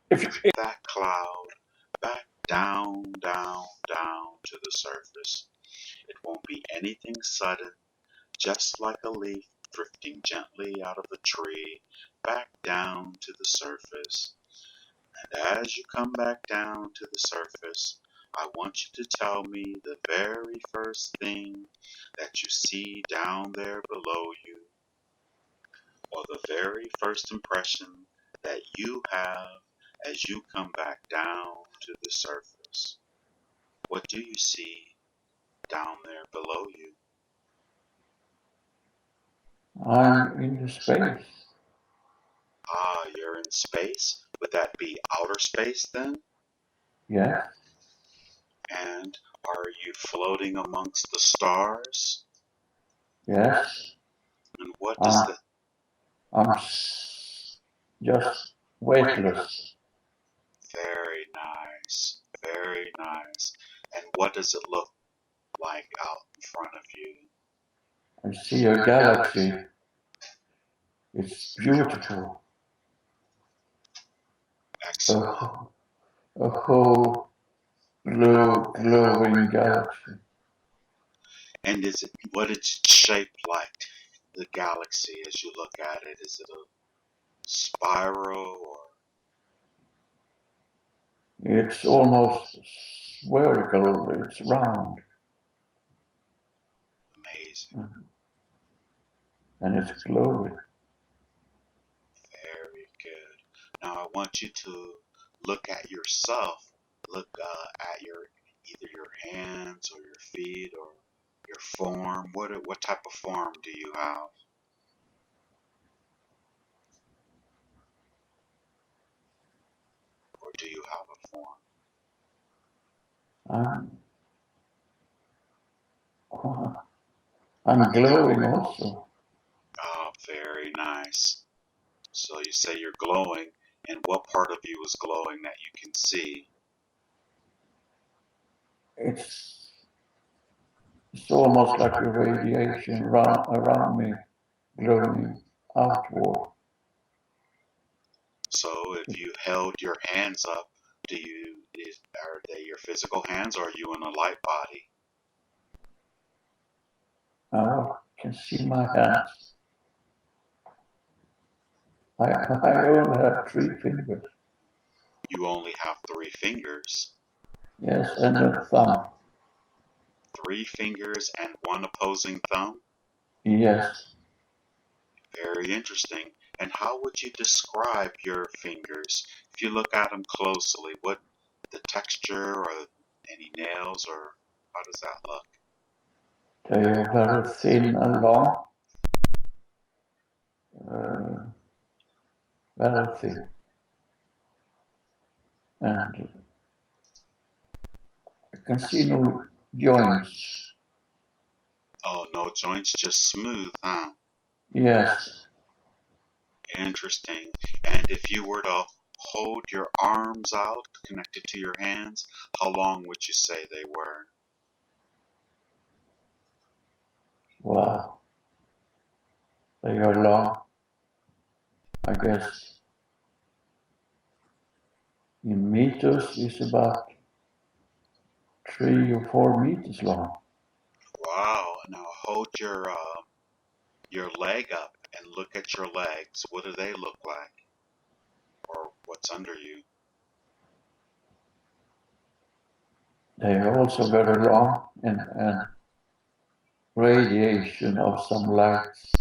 that cloud back down, down, down to the surface. It won't be anything sudden, just like a leaf drifting gently out of the tree back down to the surface. And as you come back down to the surface, I want you to tell me the very first thing that you see down there below you, or the very first impression that you have as you come back down to the surface. What do you see down there below you? I'm in the space. Ah, you're in space? Would that be outer space then? Yes. And are you floating amongst the stars? Yes. And what does the... I'm just weightless. Very nice, very nice. And what does it look like out in front of you? I see a galaxy. It's beautiful. Excellent. A whole glowing galaxy. And what is it shaped like, the galaxy, as you look at it? Is it a spiral or... It's almost spherical. It's round. Amazing. And it's glowing. Very good. Now I want you to look at yourself. Look at either your hands or your feet or your form. What type of form do you have? Or do you have a form? I'm glowing also. Oh, very nice. So you say you're glowing, and what part of you is glowing that you can see? It's almost like a radiation around me, glowing outward. So if you held your hands up, are they your physical hands, or are you in a light body? Now I can see my hands. I only have 3 fingers. You only have 3 fingers. Yes, and a thumb. 3 fingers and 1 opposing thumb? Yes. Very interesting. And how would you describe your fingers? If you look at them closely, what the texture or any nails, or how does that look? They are very thin and long. Very thin. And I can see no joints. Oh, no joints, just smooth, huh? Yes. Interesting. And if you were to hold your arms out connected to your hands, how long would you say they were? Wow. They are long. I guess in meters is about 3 or 4 meters long. Wow. Now hold your leg up and look at your legs. What do they look like? Or what's under you? They are also very long and radiation of some lights.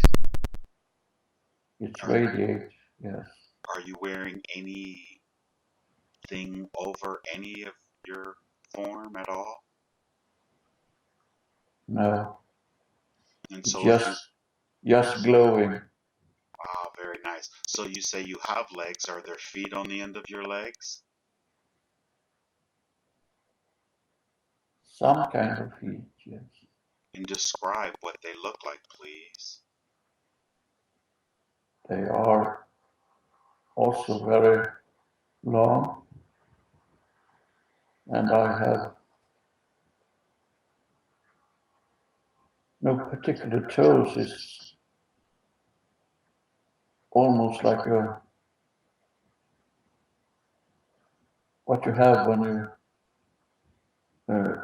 It's radiate, yes. Are you wearing anything over any of your form at all? No. And so just glowing. Ah, very nice. So you say you have legs. Are there feet on the end of your legs? Some kind of feet, yes. And describe what they look like, please. They are also very long, and I have no particular toes. It's almost like a what you have when you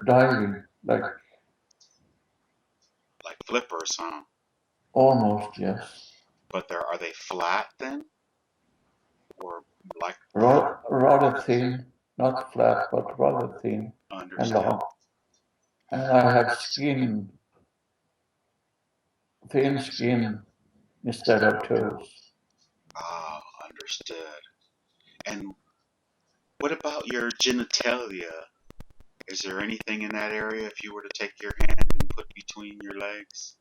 diving, like flippers, huh? almost, yes. But are they flat then? Or like Rather thin, not flat, but rather thin and long. And I have thin skin instead of toes. Ah, understood. And what about your genitalia? Is there anything in that area if you were to take your hand and put between your legs?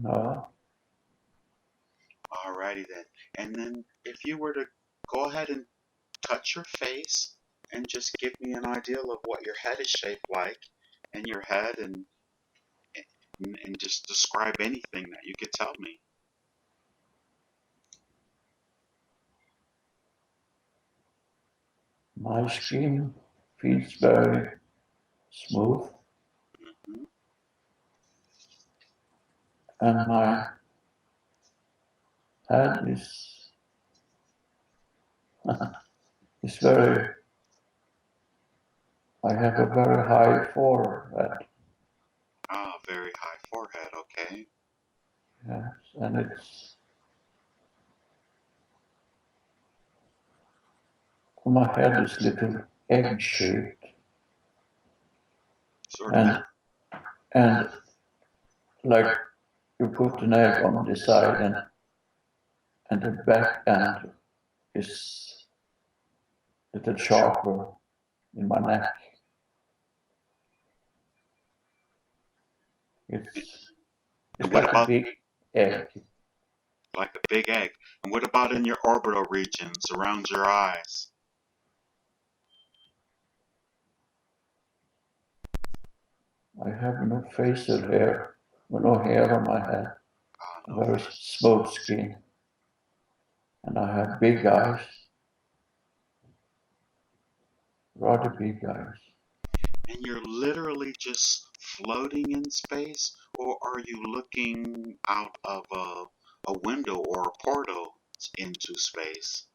No. Alrighty then. And then if you were to go ahead and touch your face and just give me an idea of what your head is shaped like and your head and just describe anything that you could tell me. My skin feels very smooth, and my head is very. I have a very high forehead. Ah, very high forehead, okay. Yes, and my head is little egg shaped, Sort of. and like you put an egg on the side, and the back end is little sharper in my neck. It's like a big egg. Like a big egg. And what about in your orbital regions around your eyes? I have no facial hair, no hair on my head, very smooth skin, and I have big eyes, rather big eyes. And you're literally just floating in space, or are you looking out of a window or a portal into space?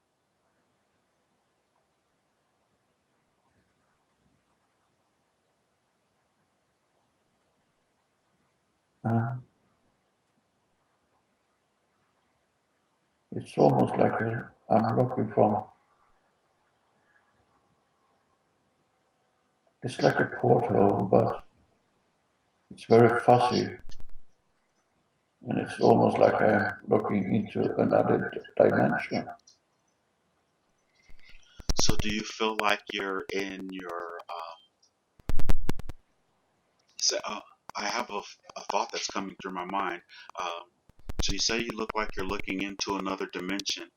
It's almost like I'm looking from. It's like a porthole, but it's very fuzzy, and it's almost like I'm looking into another dimension. So do you feel like you're in your I have a thought that's coming through my mind. So you say you look like you're looking into another dimension.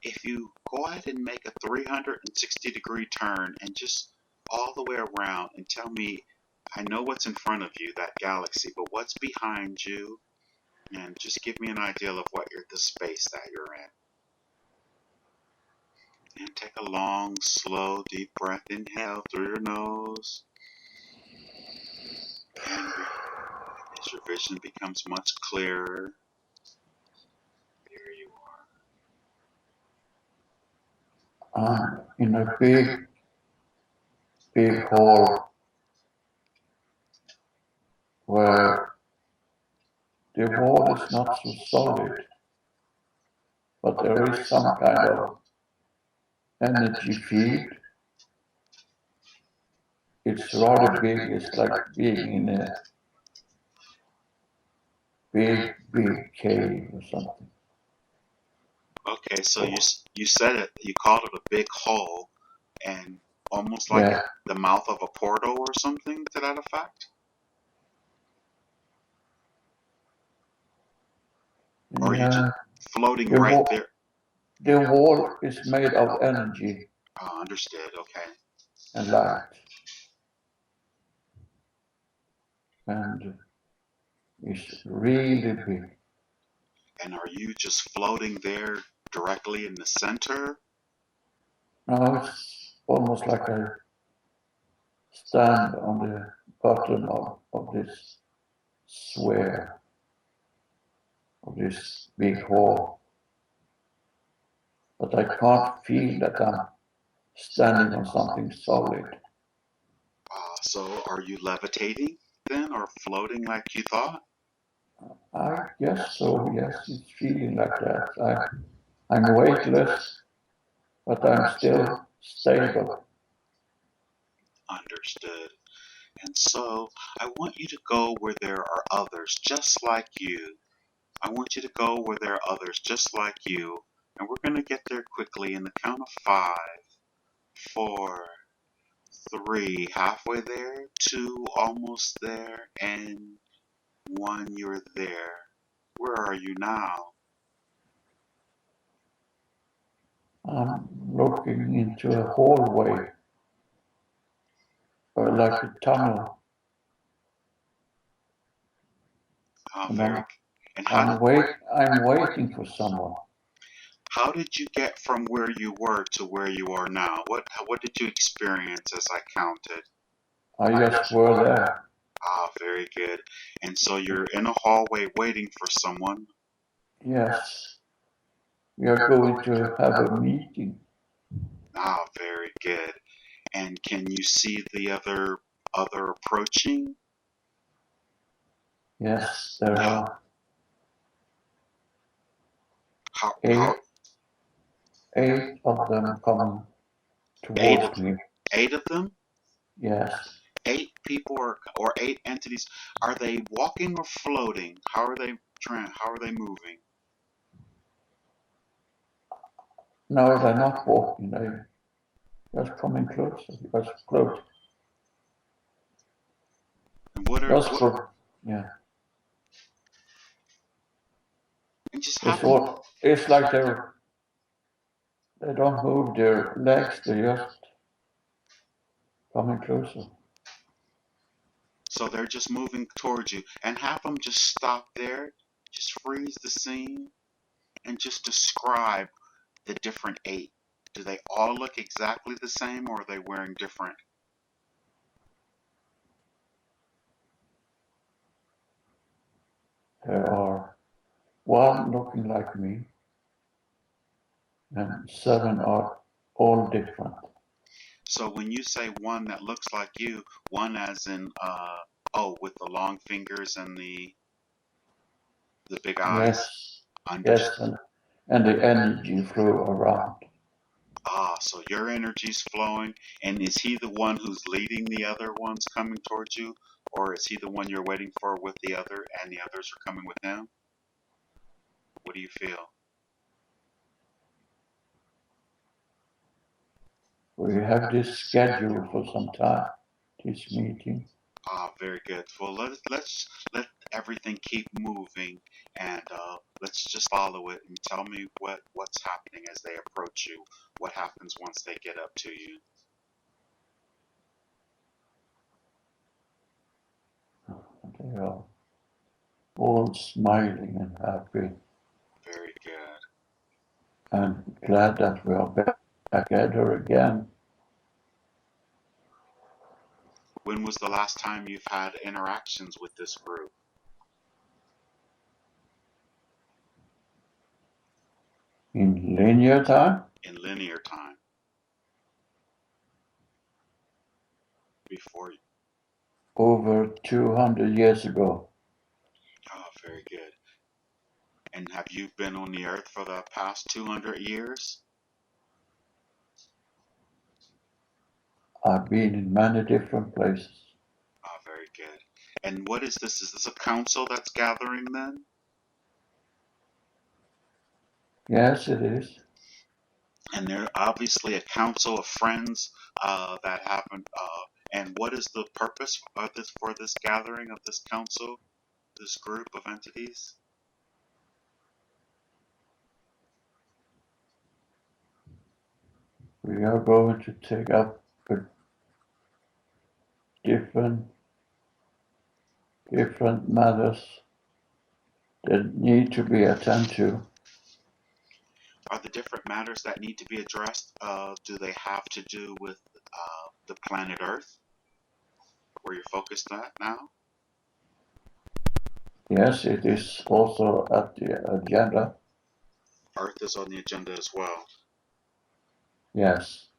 If you go ahead and make a 360-degree turn and just all the way around and tell me, I know what's in front of you, that galaxy, but what's behind you? And just give me an idea of the space that you're in. And take a long, slow, deep breath. Inhale through your nose. And as your vision becomes much clearer, there you I'm in a big hall where the wall is not so solid, but there is some kind of energy field. It's rather big. It's like being in a big cave or something. Okay, so you said it. You called it a big hole, and almost like the mouth of a portal or something to that effect. Or are you just floating right there? The wall is made of energy. Oh, understood. Okay. And light. And it's really big. And are you just floating there directly in the center? No, it's almost like I stand on the bottom of this sphere, of this big hall. but I can't feel that I'm standing on something solid. So are you levitating then, or floating like you thought? I guess so, yes, it's feeling like that. I'm weightless, but I'm still stable. Understood. And so I want you to go where there are others just like you. I want you to go where there are others just like you. And we're going to get there quickly in the count of 5, 4, 3, halfway there, 2, almost there, and 1, you're there. Where are you now? I'm looking into a hallway, or like a tunnel. And Very good. And how I'm waiting for someone. how did you get from where you were to where you are now? What did you experience as I counted? I just were there. Very good. And so you're in a hallway waiting for someone. Yes, we are going to have a meeting. Very good. And can you see the other approaching? Yes, there are How, eight of them coming towards me. 8 of them? Yes, 8 people or 8 entities. Are they walking or floating? How are they moving? no, they're not walking. They're just coming closer. Just close. And what are Just for, yeah. and just It's like they don't move their legs. They're just coming closer. So they're just moving towards you, and have them just stop there, just freeze the scene, and just describe the different 8. Do they all look exactly the same, or are they wearing different? There are one looking like me, and 7 are all different. So when you say one that looks like you, one as in with the long fingers and the big eyes. Yes, and the energy flew around. So your energy's flowing, and is he the one who's leading the other ones coming towards you, or is he the one you're waiting for with the other, and the others are coming with him? What do you feel? We have this schedule for some time, this meeting. Very good. Well, let's let everything keep moving, and let's just follow it and tell me what's happening as they approach you. What happens once they get up to you? They are all smiling and happy. Very good. And glad that we are back together again. When was the last time you've had interactions with this group? In linear time? In linear time. Before you. Over 200 years ago. Very good. And have you been on the earth for the past 200 years? I've been in many different places. Very good. And what is this? Is this a council that's gathering then? Yes, it is. And they're obviously a council of friends that happen. And what is the purpose of this gathering of this council, this group of entities? We are going to take up a different matters that need to be attended to. Are the different matters that need to be addressed, do they have to do with the planet Earth, where you're focused at now? Yes, it is also at the agenda. Earth is on the agenda as well. Yes.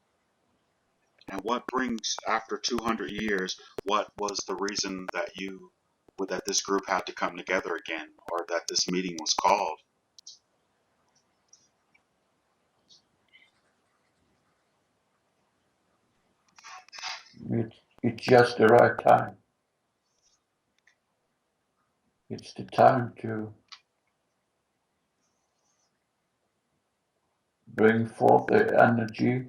And what brings, after 200 years, what was the reason that that this group had to come together again, or that this meeting was called? It's just the right time. It's the time to bring forth the energy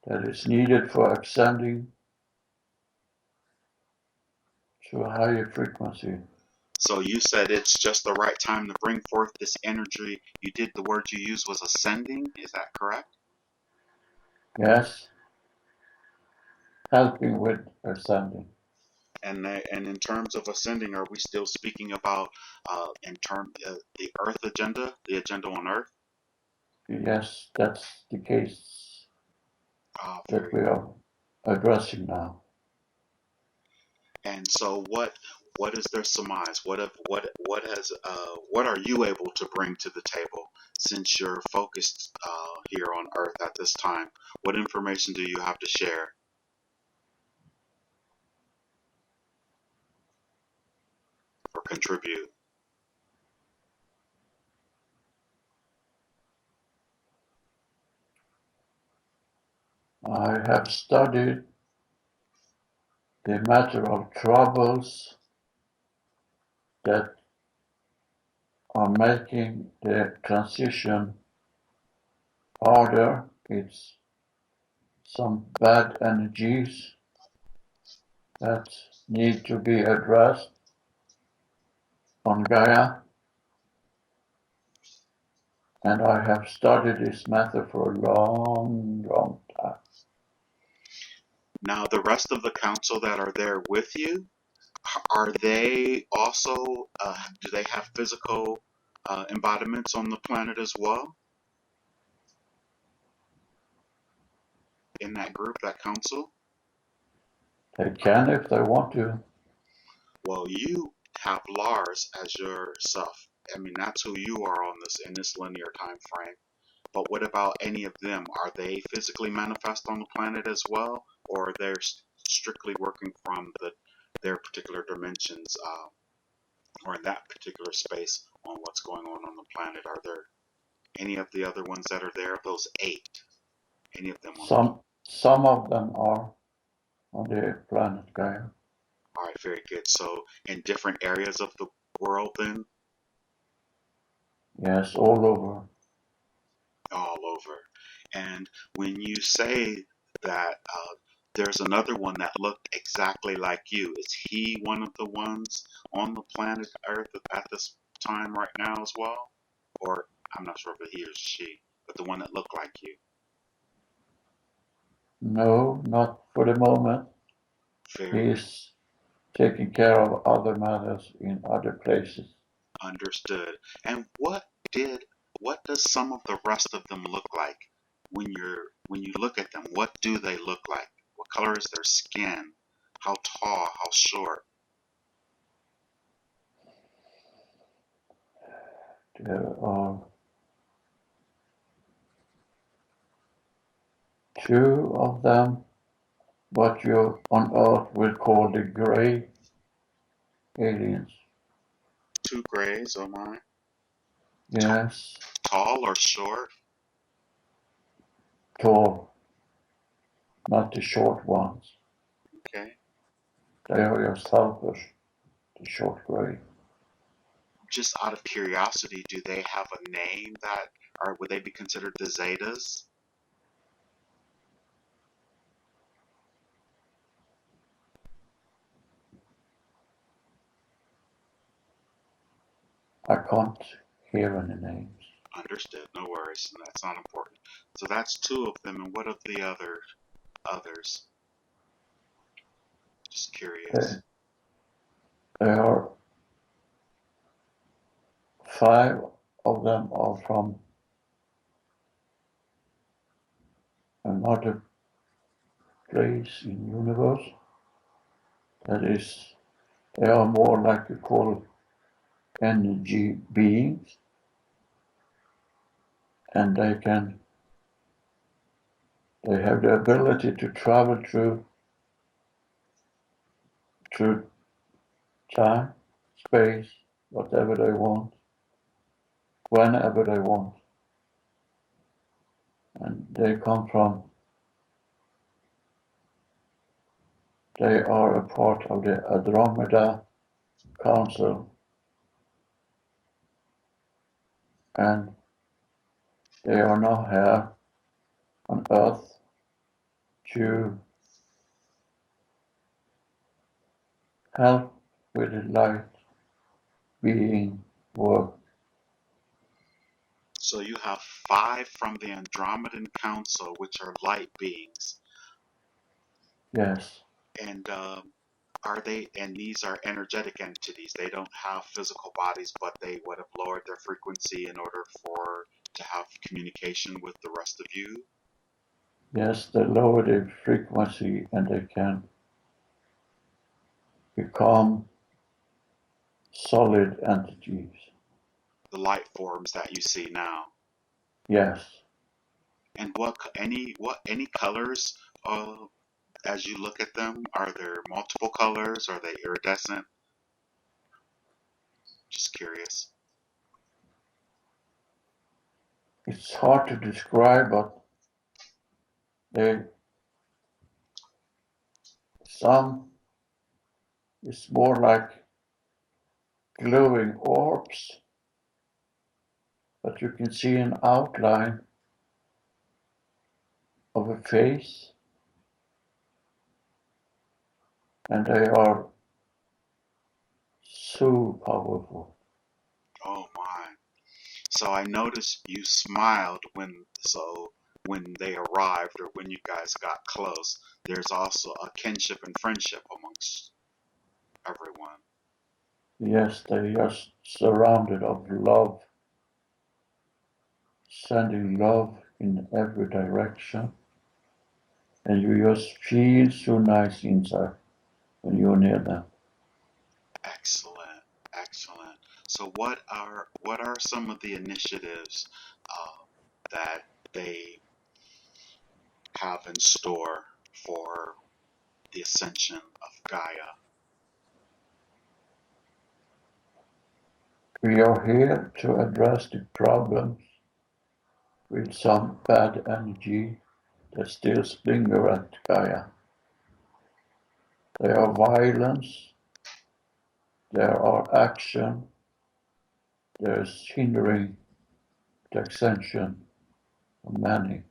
that is needed for ascending to a higher frequency. So you said it's just the right time to bring forth this energy. The word you used was ascending. Is that correct? Yes. Helping with ascending. And in terms of ascending, are we still speaking about the Earth agenda, the agenda on Earth? Yes, that's the case that we are addressing now. And so, what is their surmise? What are you able to bring to the table since you're focused here on Earth at this time? What information do you have to share? Or contribute? I have studied the matter of troubles that are making the transition harder. It's some bad energies that need to be addressed on Gaia. And I have studied this matter for a long, long time. Now, the rest of the council that are there with you, are they also, do they have physical embodiments on the planet as well? In that group, that council? They can if they want to. Well, you have Lars as yourself. I mean, that's who you are in this linear time frame. But what about any of them? Are they physically manifest on the planet as well, or they're strictly working from their particular dimensions, or in that particular space on what's going on the planet? Are there any of the other ones that are there? Those 8, any of them? Some of them are on the planet Gaia. All right, very good. So in different areas of the world, then? Yes, all over. All over. And when you say that there's another one that looked exactly like you, is he one of the ones on the planet Earth at this time right now as well? Or I'm not sure if he or she, but the one that looked like you. No, not for the moment. He's taking care of other matters in other places. Understood. And what does some of the rest of them look like when you look at them? What do they look like? What color is their skin? How tall? How short? There are 2 of them, what you on Earth will call the gray aliens. 2 grays, oh my. Yes. Tall or short? Tall, not the short ones. Okay. They are just selfish, the short gray. Just out of curiosity, do they have a name or would they be considered the Zetas? I can't hear any names. Understood, no worries, that's not important. So that's 2 of them, and what of the others? Just curious. There are 5 of them are from another place in universe. That is, they are more like you call energy beings, and they can They have the ability to travel through time, space, whatever they want, whenever they want. And they are a part of the Andromeda Council, and they are now here on Earth to help with the light being work. So you have 5 from the Andromedan Council, which are light beings. Yes. And and these are energetic entities. They don't have physical bodies, but they would have lowered their frequency in order to have communication with the rest of you. Yes, they lower the frequency and they can become solid entities. The light forms that you see now. Yes. And any colors as you look at them? Are there multiple colors? Are they iridescent? Just curious. It's hard to describe, but some is more like glowing orbs, but you can see an outline of a face, and they are so powerful. Oh my. So I noticed you smiled when they arrived or when you guys got close. There's also a kinship and friendship amongst everyone. Yes, they are surrounded of love, sending love in every direction, and you just feel so nice inside when you're near them. Excellent, excellent. So what are some of the initiatives that they have in store for the ascension of Gaia? We are here to address the problems with some bad energy that still linger at Gaia. There are violence, there are action, there is hindering the ascension of many.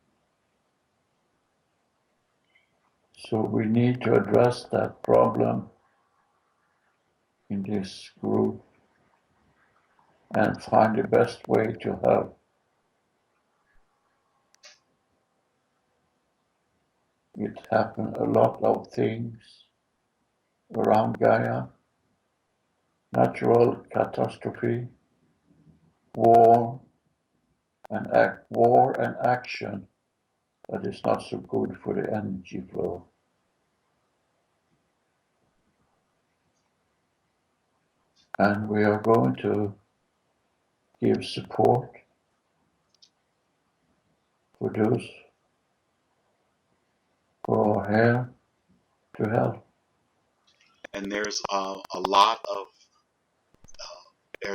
So we need to address that problem in this group and find the best way to help. It happen a lot of things around Gaia, natural catastrophe, war and action that is not so good for the energy flow. And we are going to give support for those who are here to help. And there's a lot of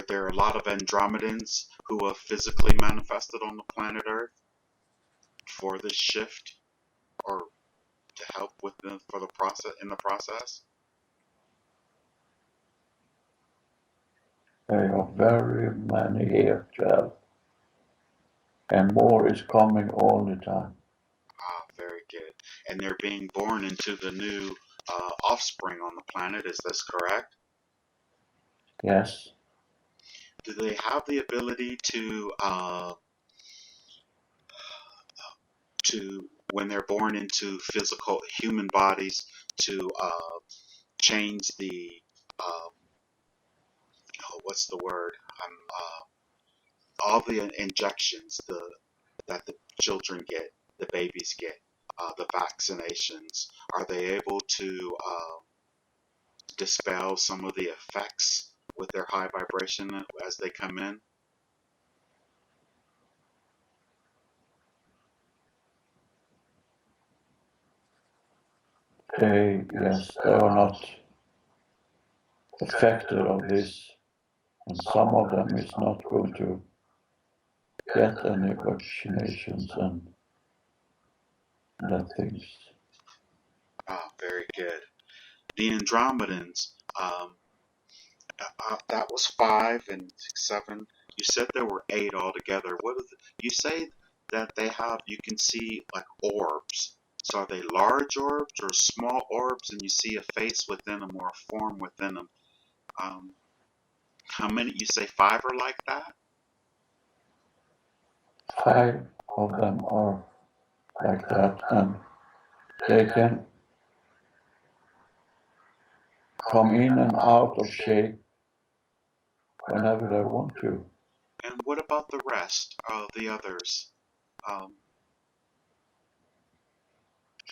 there are a lot of Andromedans who have physically manifested on the planet Earth for this shift or to help with for the process in the process. There are very many here to help, and more is coming all the time. Ah, very good. And they're being born into the new offspring on the planet. Is this correct? Yes, Do they have the ability to when they're born into physical human bodies to change the what's the word? All the injections that the children get, the babies get, the vaccinations. Are they able to dispel some of the effects with their high vibration as they come in? yes, they are not affected of this, and some of them is not going to get any vaccinations and that things. Ah, very good. The Andromedans, that was 5 and 7. You said there were 8 altogether. You say that they have, you can see like orbs. So are they large orbs or small orbs and you see a face within them or a form within them? How many? You say 5 are like that? 5 of them are like that, and they can come in and out of shape whenever they want to. And what about the rest of the others? Um,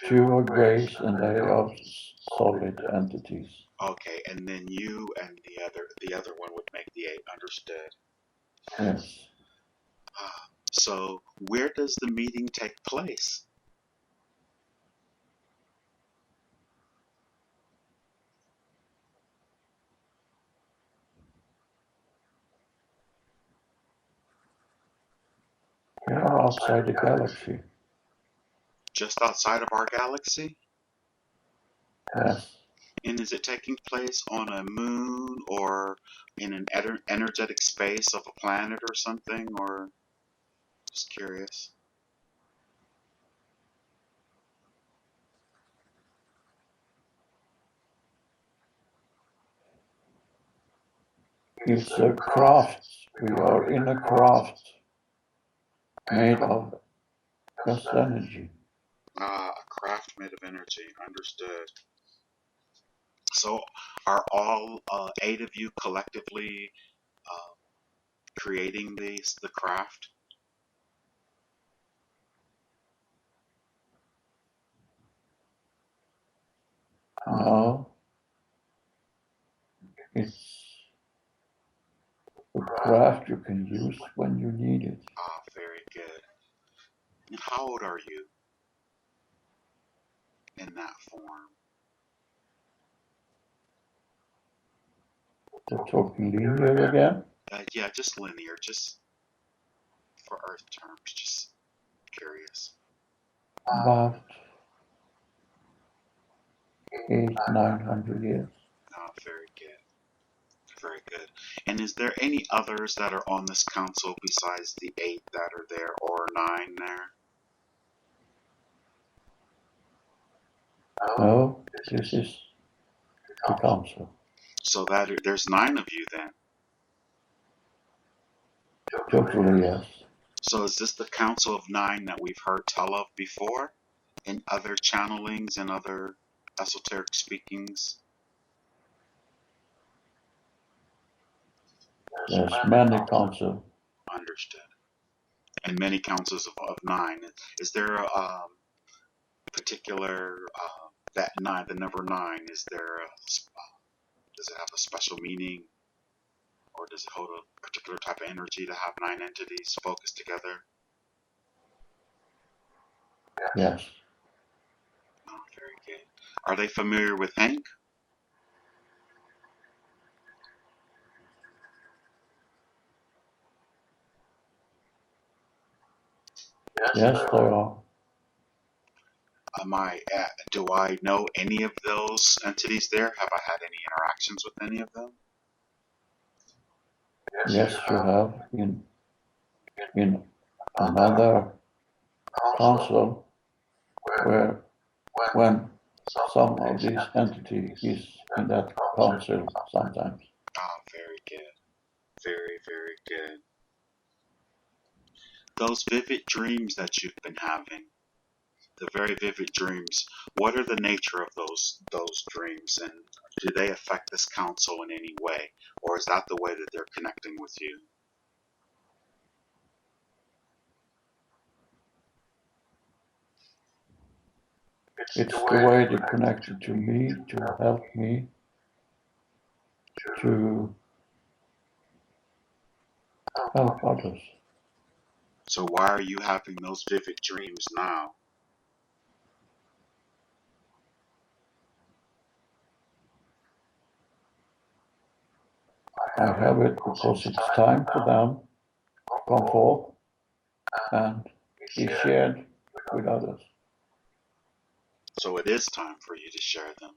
2 are grays and they are solid entities. okay, and then you and the other one would make the 8. Understood. Yes. So where does the meeting take place? We are outside the galaxy. Just outside of our galaxy? Yes. And is it taking place on a moon or in an energetic space of a planet or something? Or just curious. It's a craft. We are in a craft made of just energy. A craft made of energy. Understood. So are all 8 of you collectively creating the craft? No, it's a craft you can use when you need it. Ah, very good. And how old are you in that form? They're talking linear again. Yeah, just linear, just for Earth terms, just curious. About 800-900 years. Ah, very good. Very good. And is there any others that are on this council besides the 8 that are there or 9 there? No, this is the council. So that there's 9 of you then. Totally, yes. So is this the council of 9 that we've heard tell of before in other channelings and other esoteric speakings? There's many councils. Understood. And many councils of 9. Is there a particular that 9, the number 9? Is there does it have a special meaning, or does it hold a particular type of energy to have 9 entities focused together? Yes. Oh, very good. Are they familiar with Hank? Yes, they are. Do I know any of those entities there? Have I had any interactions with any of them? Yes, you have in another council where when some of these entities is in that council sometimes. Oh, very good. Very, very good. Those vivid dreams that you've been having, the very vivid dreams, what are the nature of those dreams, and do they affect this council in any way, or is that the way that they're connecting with you? It's the way they connected to me to help me to help others. So why are you having those vivid dreams now? I have it because it's time for them to come forth and be shared with others. So it is time for you to share them.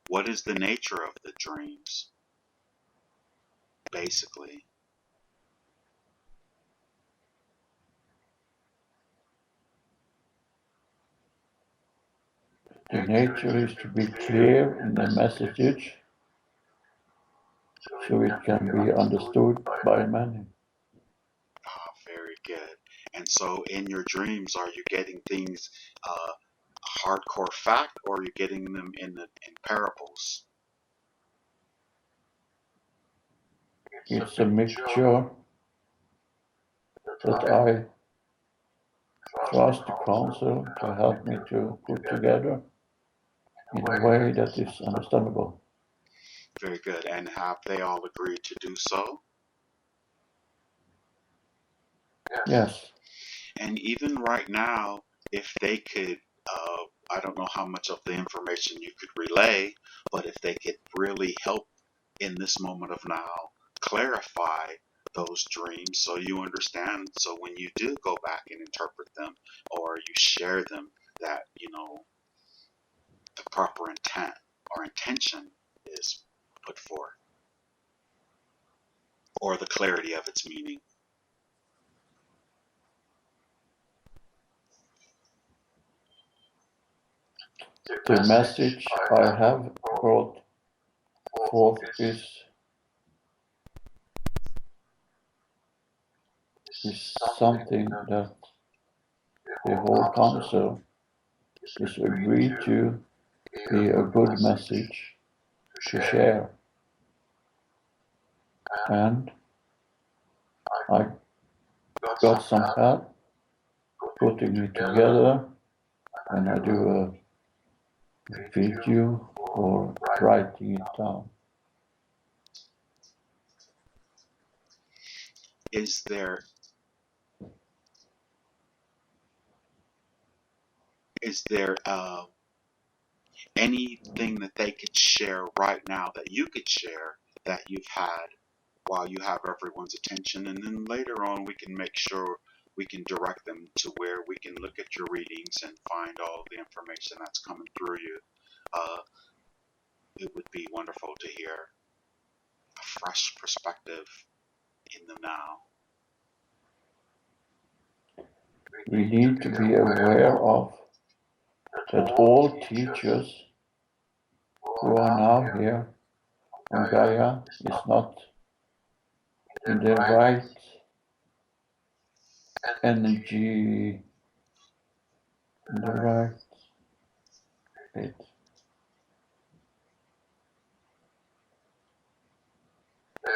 What is the nature of the dreams, basically? The nature is to be clear in the message so it can be understood by many. Ah, very good. And so in your dreams, are you getting things hardcore fact, or are you getting them in parables? It's a mixture that I trust the council to help me to put together in a way that is understandable. Very good. And have they all agreed to do so? Yes, And even right now, if they could, I don't know how much of the information you could relay, but if they could really help in this moment of now, clarify those dreams so you understand. So when you do go back and interpret them or you share them, that, the proper intent or intention is put forth, or the clarity of its meaning. the message I have brought forth is something that the whole council is agreed to be a good message to share. And I got some help putting it together when I do a video or writing it down. Is there anything that they could share right now that you could share that you've had while you have everyone's attention, and then later on we can make sure we can direct them to where we can look at your readings and find all of the information that's coming through you. Uh, it would be wonderful to hear a fresh perspective in the now. We need to be aware of that all teachers who are now here on Gaia is not in the right energy, in the right state.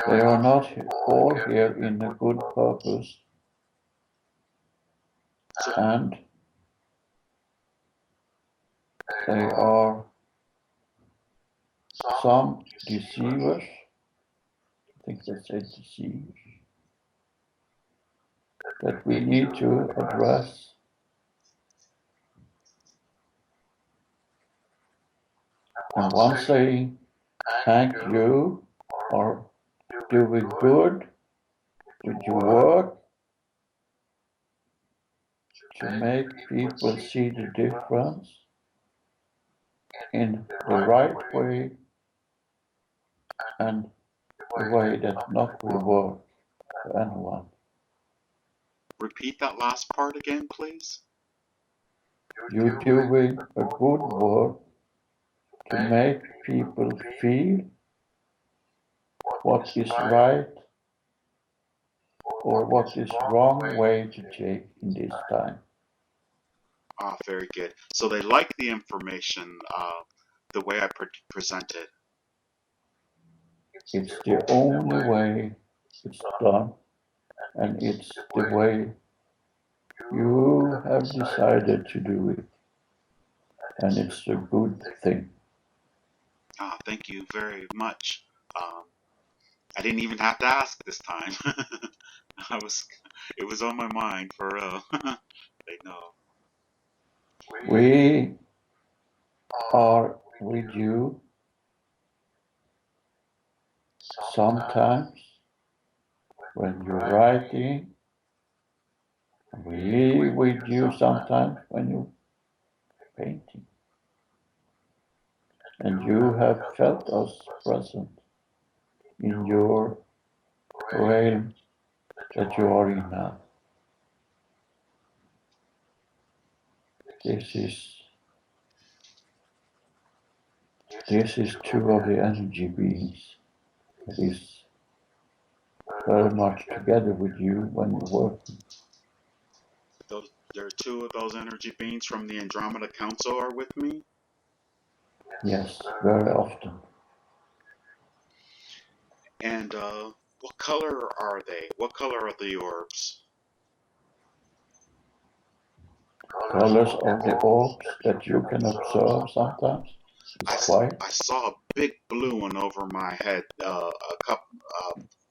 They are not all here in a good purpose, and they are some deceivers, I think they say deceivers, that we need to address. And one saying, thank you, or doing good with your work to make people see the difference in the right way and the way that not will work for anyone. Repeat that last part again, please. You're doing a good work to make people feel what is right or what is wrong way to take in this time. Ah, very good. So they like the information, the way I presented. It's the only way it's done, and it's the way you have decided to do it, and it's a good thing. Ah, thank you very much. I didn't even have to ask this time. It was on my mind for real. They know. We are with you sometimes when you're writing, we live with you sometimes when you're painting. And you have felt us present in your realm that you are in now. This is two of the energy beings that is very much together with you when you're working. There are two of those energy beings from the Andromeda Council are with me? Yes, very often. And what color are they? What color are the orbs? Colors of the orbs that you can observe sometimes is white. I saw a big blue one over my head a couple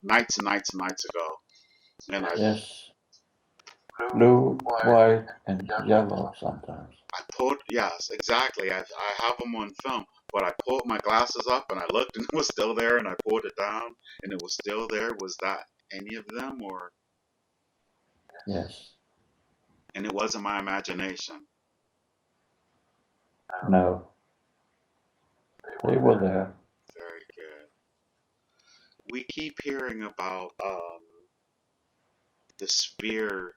nights and nights and nights ago. And Yes, blue, white, and yellow sometimes. I pulled, yes, exactly. I have them on film, but I pulled my glasses up and I looked and it was still there, and I pulled it down and it was still there. Was that any of them, or? Yes. And it wasn't my imagination. No. They were there. Very good. We keep hearing about the spear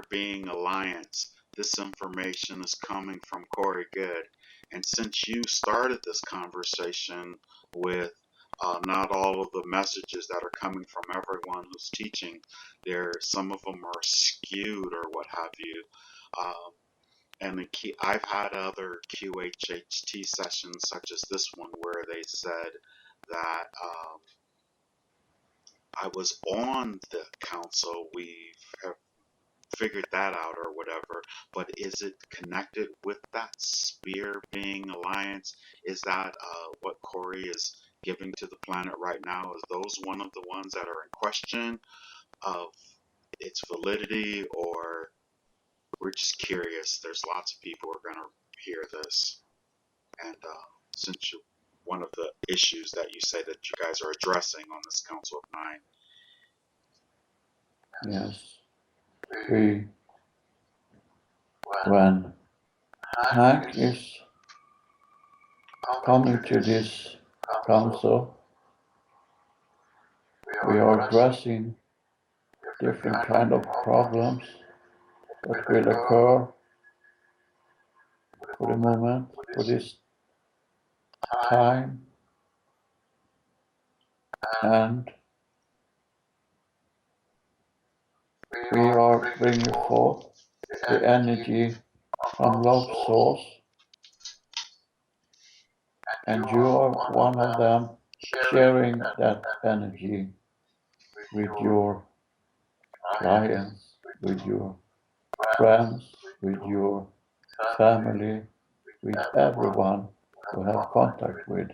being alliance. This information is coming from Corey Good. And since you started this conversation with not all of the messages that are coming from everyone who's teaching, some of them are skewed or what have you. And I've had other QHHT sessions such as this one where they said that I was on the council. We have figured that out or whatever, but is it connected with that spear being alliance? Is that what Corey is giving to the planet right now? Is those one of the ones that are in question of its validity, or we're just curious? There's lots of people who are going to hear this, and since one of the issues that you say that you guys are addressing on this Council of Nine. Yes. When Hank is coming to this council, we are addressing different kind of problems that will occur for the moment, for this time, and we are bringing forth the energy from love source, and you are one of them, sharing that energy with your clients, with your friends, with your family, with everyone who have contact with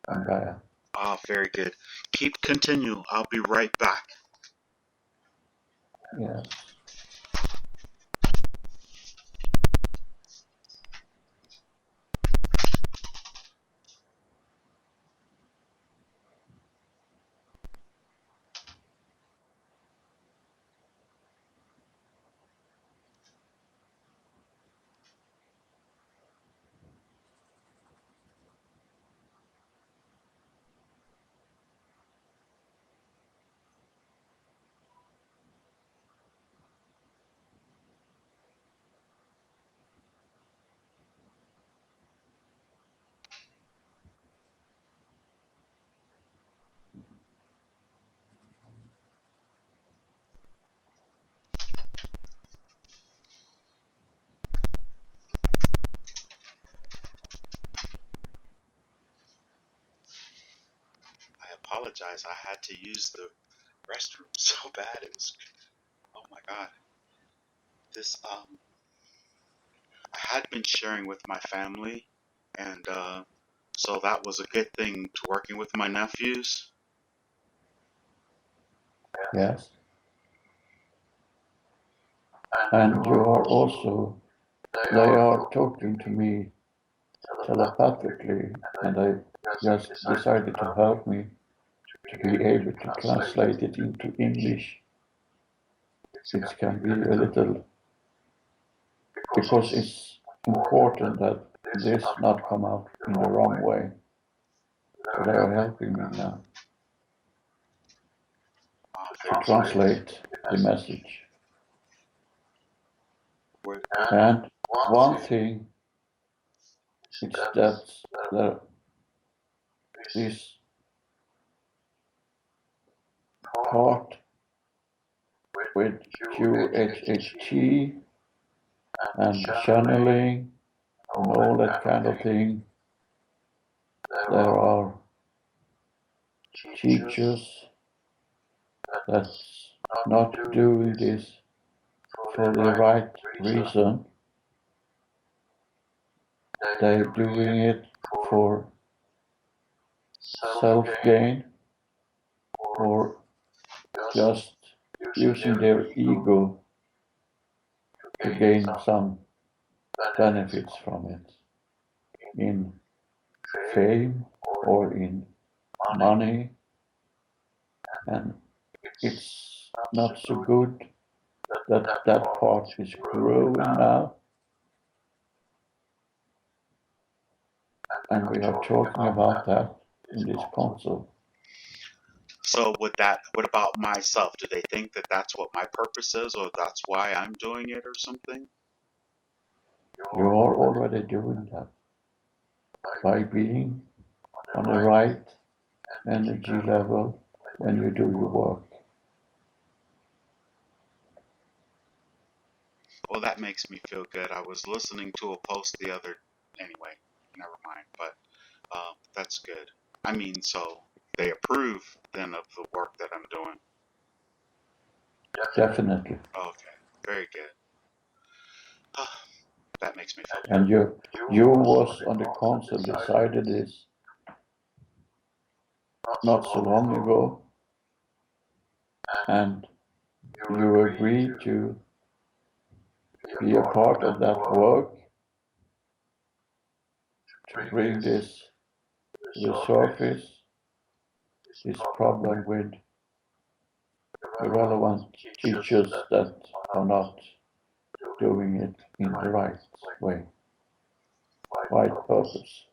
Gaia. Ah, very good. Continue. I'll be right back. Yes. I apologize. I had to use the restroom so bad. It was, oh my God. This, I had been sharing with my family, and so that was a good thing to working with my nephews. Yes. And you are also, they are talking to me telepathically, and they just decided to help me to be able to translate it into English, it can be a little, because it's important that this not come out in the wrong way. So they are helping me now to translate the message. And one thing is that there is part with QHHT and channeling and all that kind of thing. There are teachers that's not doing this for the right reason. They're doing it for self-gain or just using their ego to gain some benefits from it, in fame or in money, and it's not so good that that part is growing now. And we are talking about that in this console. So what about myself? Do they think that that's what my purpose is, or that's why I'm doing it, or something? You are already doing that by being on the right energy level when you do your work. Well, that makes me feel good. I was listening to a post anyway, never mind, but that's good. I mean, so they approve then of the work that I'm doing. Definitely. Okay, very good. That makes me feel good. And you was on the console decided this not so long ago, and you agreed to be a part of that work to bring this to the surface, this problem with the relevant teachers that are not doing it in the right way, right purpose.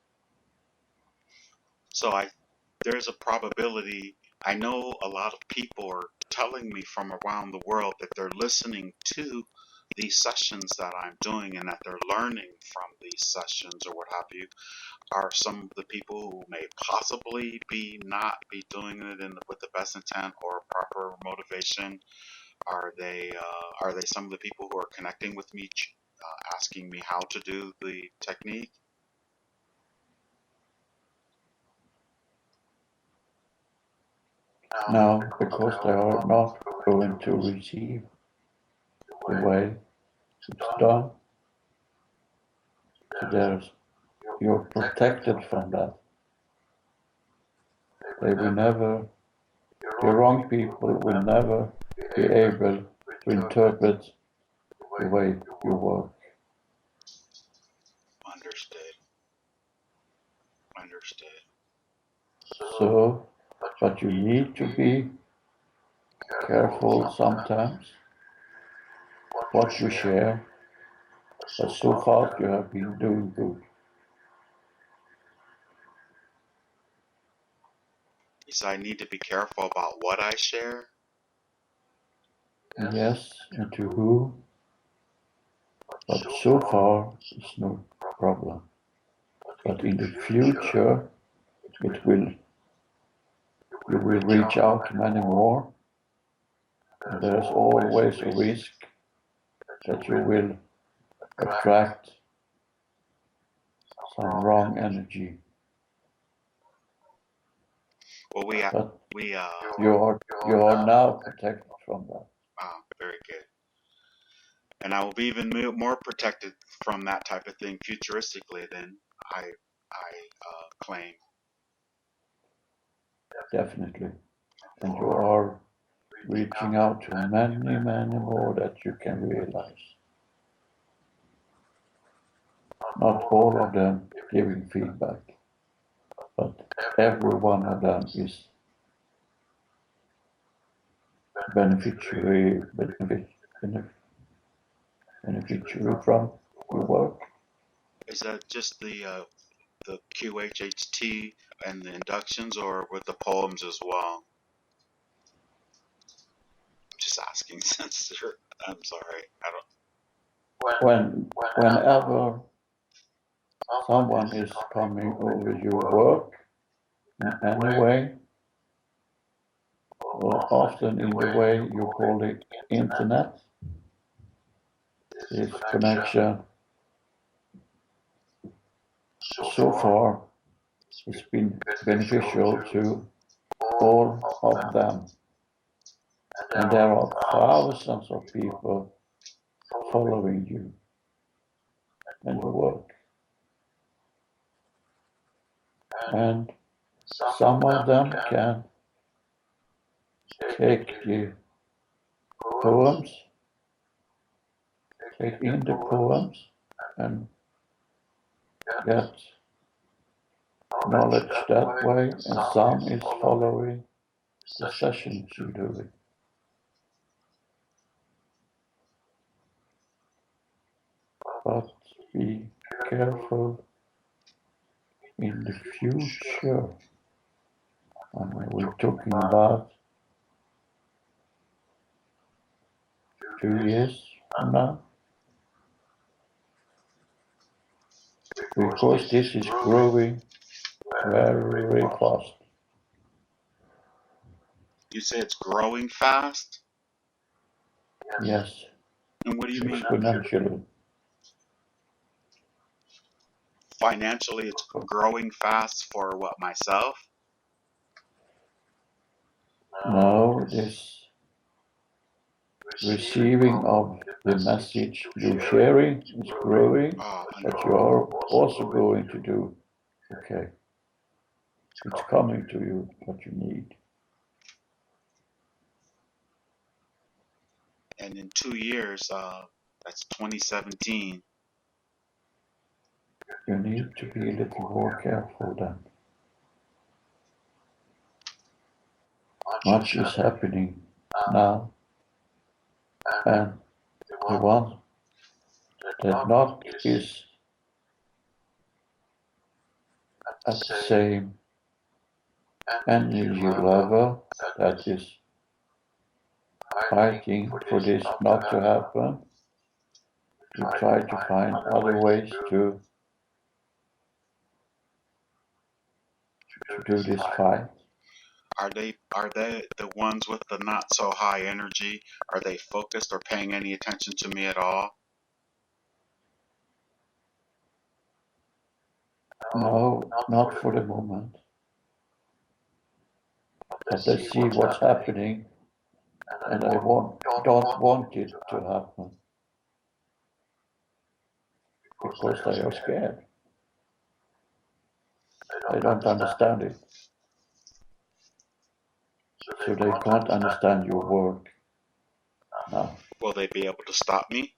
So there's a probability. I know a lot of people are telling me from around the world that they're listening to these sessions that I'm doing and that they're learning from these sessions or what have you. Are some of the people who may possibly not be doing it with the best intent or proper motivation? Are they some of the people who are connecting with me, asking me how to do the technique? No, because they are not going to receive the way it's done. So you're protected from that. They will never, the wrong people will never be able to interpret the way you work. Understood. So, but you need to be careful sometimes what you share, but so far you have been doing good. So I need to be careful about what I share? Yes, and to who, but so far it's no problem. But in the future, you will reach out to many more, and there's always a risk that you will attract some wrong energy. Well, you are now protected from that. Very good. And I will be even more protected from that type of thing futuristically than I claim. Definitely. And you are reaching out to many, many more that you can realize. Not all of them giving feedback, but every one of them is beneficiary from your work. Is that just the QHHT and the inductions, or with the poems as well? I'm just asking since I'm sorry. I don't. Whenever someone is coming over your work in any way, or often in the way you call the internet, this connection so far has been beneficial to all of them. And there are thousands of people following you and your work. And some of them can take the poems, take in the poems and get knowledge that way, and some is following the sessions you're doing. But be careful in the future. We're talking about 2 years from now. Because this is growing very, very fast. You say it's growing fast? Yes. And what do you mean? Exponentially. Financially, it's growing fast for what, myself? No, this receiving of the message you're sharing is growing, but you are also going to do, okay, it's coming to you what you need. And in 2 years, that's 2017. You need to be a little more careful then. Much is happening now, and the one that not is at the same energy level, that is fighting for this not to happen, you try to find other ways to do this fight. Are they the ones with the not so high energy? Are they focused or paying any attention to me at all? No, not for the moment. But they see what's happening, and I don't want it to happen. Because they are scared. They don't understand it. So they can't understand your work. No. Will they be able to stop me?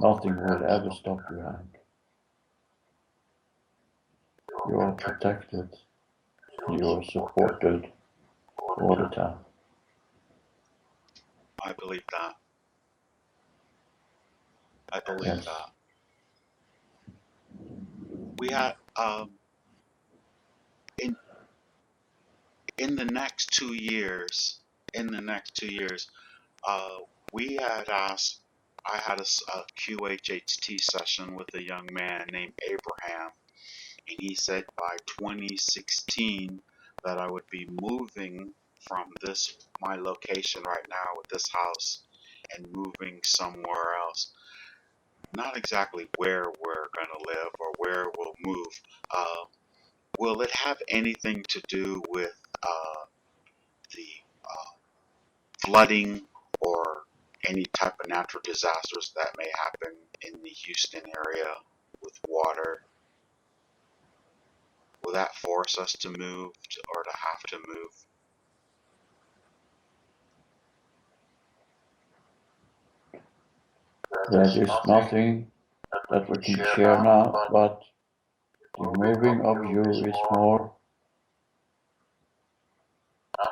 Nothing will ever stop you, Hank. You are protected. You are supported all the time. I believe that. I believe Yes. that. We had in the next 2 years. We had asked. I had a QHHT session with a young man named Abraham, and he said by 2016 that I would be moving from my location right now with this house and moving somewhere else. Not exactly where we're going to live or where we'll move. Will it have anything to do with the flooding or any type of natural disasters that may happen in the Houston area with water? Will that force us to move or to have to move? There is nothing that we can share now, but the moving of you is more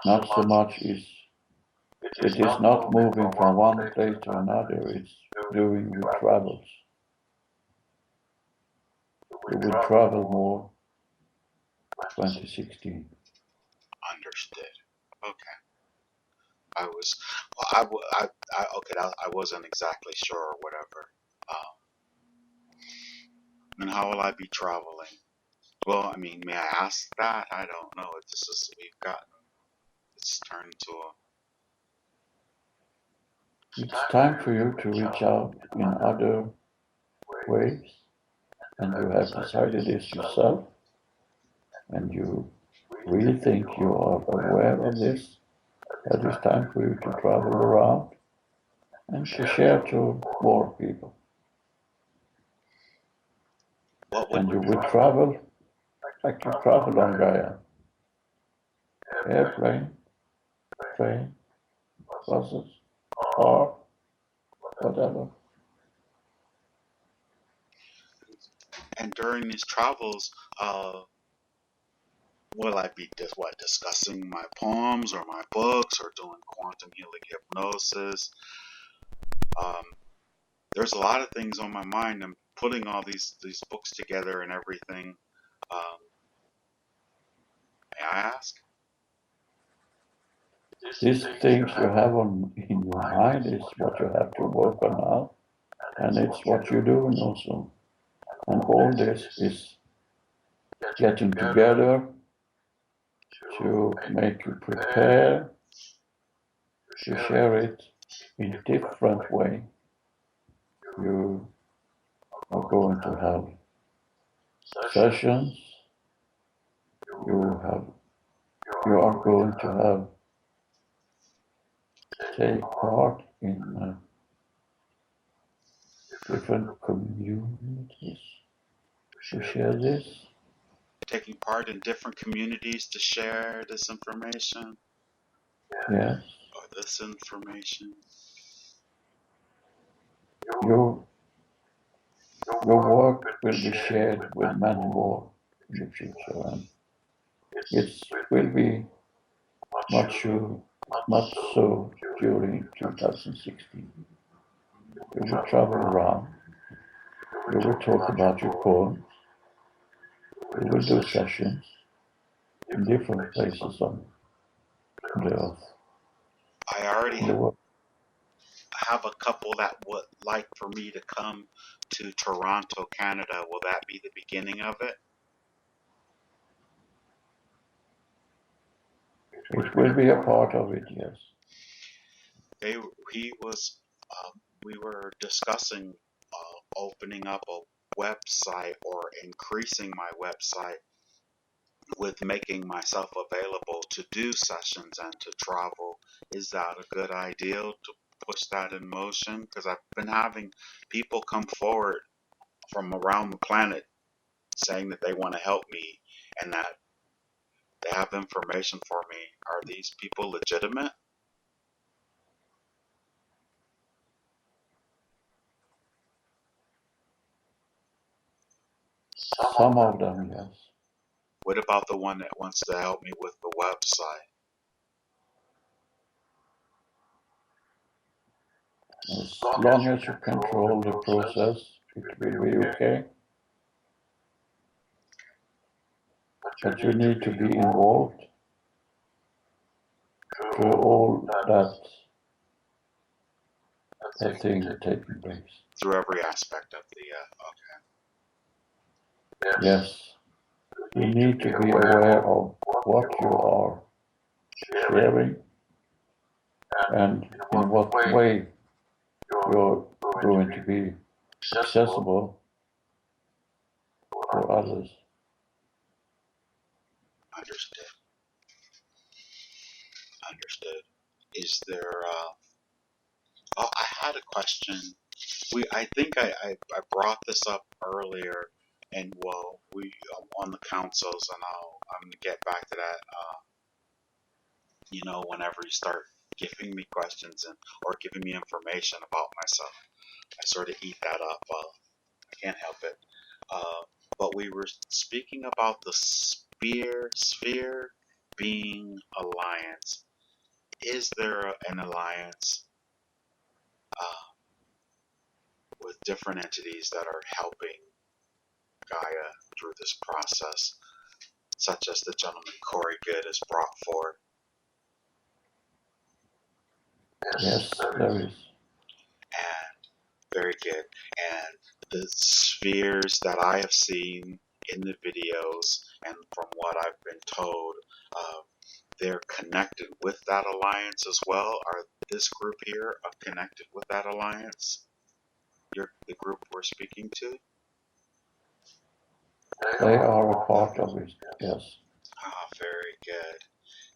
not so much is, it is not moving from one place to another, it's doing with travels. You will travel more 2016. Understood. Okay. I wasn't exactly sure or whatever. And how will I be traveling? Well, I mean, may I ask that? I don't know. It's turned into a, It's time for you to reach out in other ways, and you have decided this yourself, and you really think you are aware of this, that it's time for you to travel around and to share to more people. And you will travel like you travel on Gaia. Airplane, train, buses, car, whatever. and during these travels, will I be discussing my poems or my books or doing quantum healing hypnosis? Um, there's a lot of things on my mind. I'm putting all these books together and everything. Um, may I ask? These things you have in your mind is what you have to work on now, and it's what you're doing also. And all this is getting together to make you prepare to share it in different way. You are going to have sessions. You are going to have take part in different communities to share this. Taking part in different communities to share this information Yes, or this information. your your work will be shared with many more in the future, and it will be much much so during 2016. You will travel around. You will talk about your poems. You will do sessions in different places on the earth. I already In the world. have a couple that would like for me to come to Toronto, Canada. Will that be the beginning of it? It will be a part of it, yes. They he was we were discussing opening up a website or increasing my website with making myself available to do sessions and to travel. Is that a good idea to push that in motion? Because I've been having people come forward from around the planet saying that they want to help me and that they have information for me. Are these people legitimate? Some of them, yes. What about the one that wants to help me with the website? As long as you control the process, it will be okay. But you need to be involved through all that thing taking place. Through every aspect of the okay. Yes, you need to be aware of what you are sharing and in what way you're going to be accessible for others. Understood. Understood. Is there? Oh, I had a question. I think I brought this up earlier, and well, we on the councils, and I'm gonna get back to that. Whenever you start giving me questions and or giving me information about myself, I sort of eat that up. I can't help it. Uh, but we were speaking about the sphere being alliance, is there an alliance with different entities that are helping Gaia through this process, such as the gentleman Corey Good has brought forward? Yes, there is. And very good. And the spheres that I have seen in the videos and from what I've been told, they're connected with that alliance as well. Are this group here connected with that alliance? The group we're speaking to? They are a part of it, yes. Ah, very good.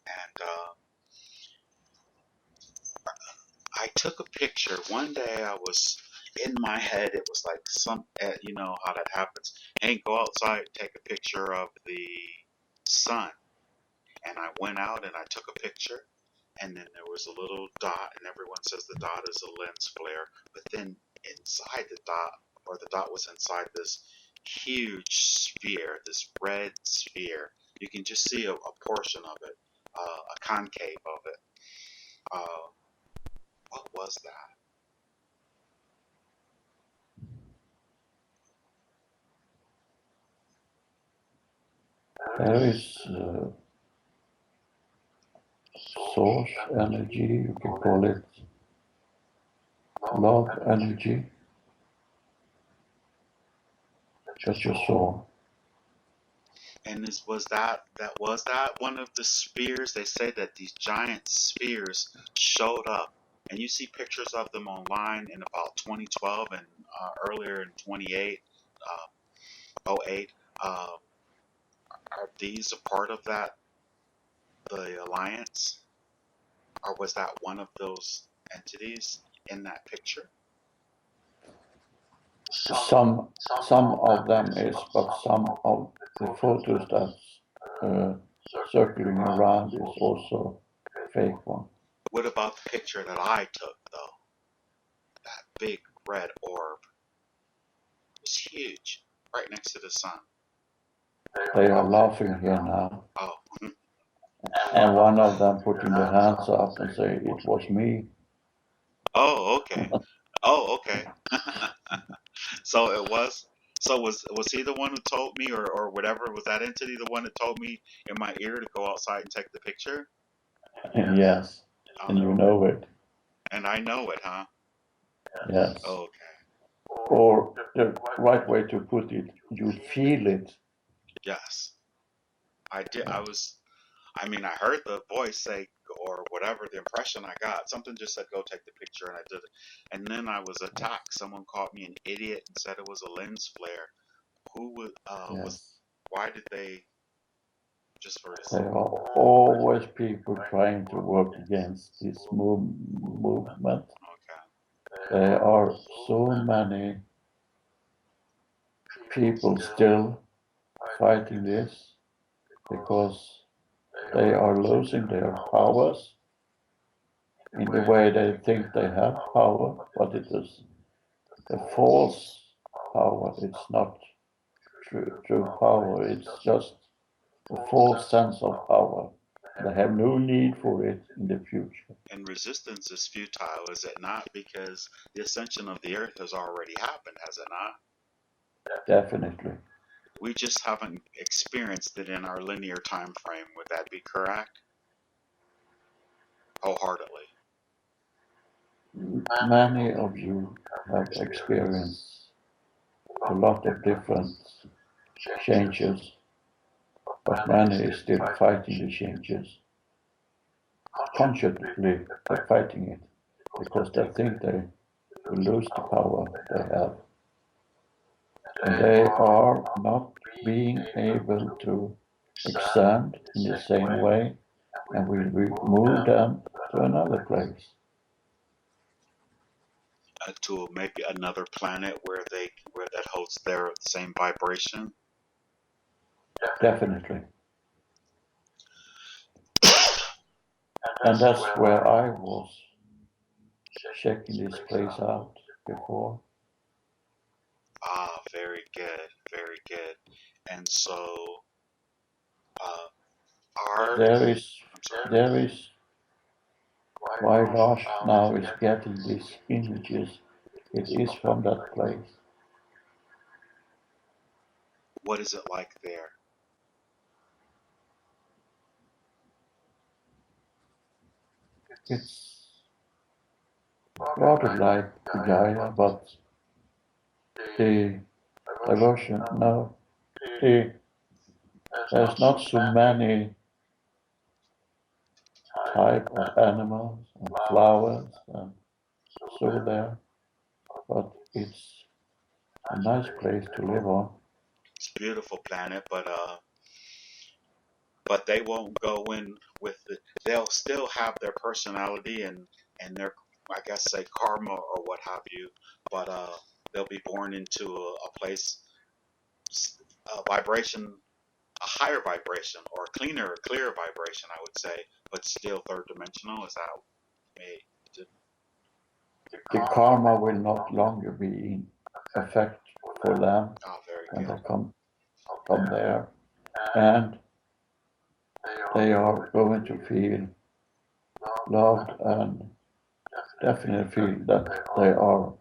And I took a picture. One day I was in my head, it was like you know how that happens. Hey, go outside, take a picture of the sun. And I went out and I took a picture, and then there was a little dot, and everyone says the dot is a lens flare. But then inside the dot, or the dot was inside this huge sphere, this red sphere. You can just see a portion of it, a concave of it. What was that? There is source energy, you can call it love energy, that you saw. And was that one of the spheres? They say that these giant spheres showed up, and you see pictures of them online in about 2012 and earlier in 28, 08. Are these a part of that, the alliance, or was that one of those entities in that picture? Some of them is, but some of the photos that's circling around is also fake one. What about the picture that I took, though? That big red orb was huge, right next to the sun. They are laughing here now. Oh, And one of them putting their hands up and say, it was me. oh, okay. Oh, okay. So it was. So was he the one who told me, or whatever? Was that entity the one that told me in my ear to go outside and take the picture? Yes, and you know it. And I know it, huh? Yes. Okay. Or the right way to put it, you feel it. Yes. I did. I mean, I heard the voice say, or whatever the impression I got. Something just said, "Go take the picture," and I did it. And then I was attacked. Someone called me an idiot and said it was a lens flare. Who would? Yes. Why did they? Just for this. There are always people trying to work against this movement. Okay. There are so many people still fighting this because they are losing their powers in the way they think they have power, but it is a false power. It's not true power. It's just a false sense of power. They have no need for it in the future. And resistance is futile, is it not? Because the ascension of the earth has already happened, has it not? Definitely. We just haven't experienced it in our linear time frame. Would that be correct? Wholeheartedly. Many of you have experienced a lot of different changes, but many is still fighting the changes. Consciously, they're fighting it because they think they will lose the power they have. And they are not being able to expand in the same way, and we move them to another place. To maybe another planet where that holds their same vibration. Definitely. And that's where I was checking this place out before. Ah, very good, very good. And so, art. there is, I'm sorry. there is why Lars now is getting these images. It is from that place. What is it like there? It's rather like Gaia, but the diversion, no, there's not so many type of animals and flowers and so there, but it's a nice place to live on. It's a beautiful planet, but they won't go in with it. They'll still have their personality and their, I guess, say karma or what have you, but they'll be born into a place, a vibration, a higher vibration or a clearer vibration, I would say, but still third dimensional. Is that me? The karma will not longer be in effect for them Oh, very when good. they come from there, and they are going to feel loved and definitely feel that they are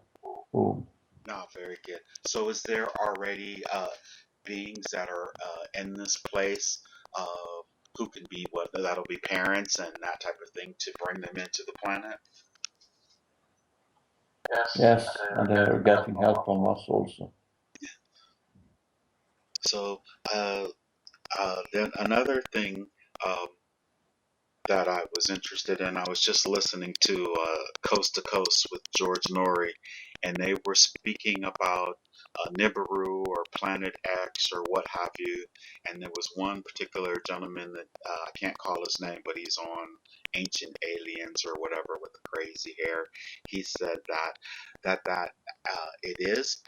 home. No, very good. So, is there already beings that are in this place who can be what that'll be parents and that type of thing to bring them into the planet? Yes, and they are getting help from us also. So, then another thing um, that I was interested in, I was just listening to Coast with George Norrie, and they were speaking about Nibiru or Planet X or what have you. And there was one particular gentleman that I can't call his name, but he's on Ancient Aliens or whatever with the crazy hair. He said that it is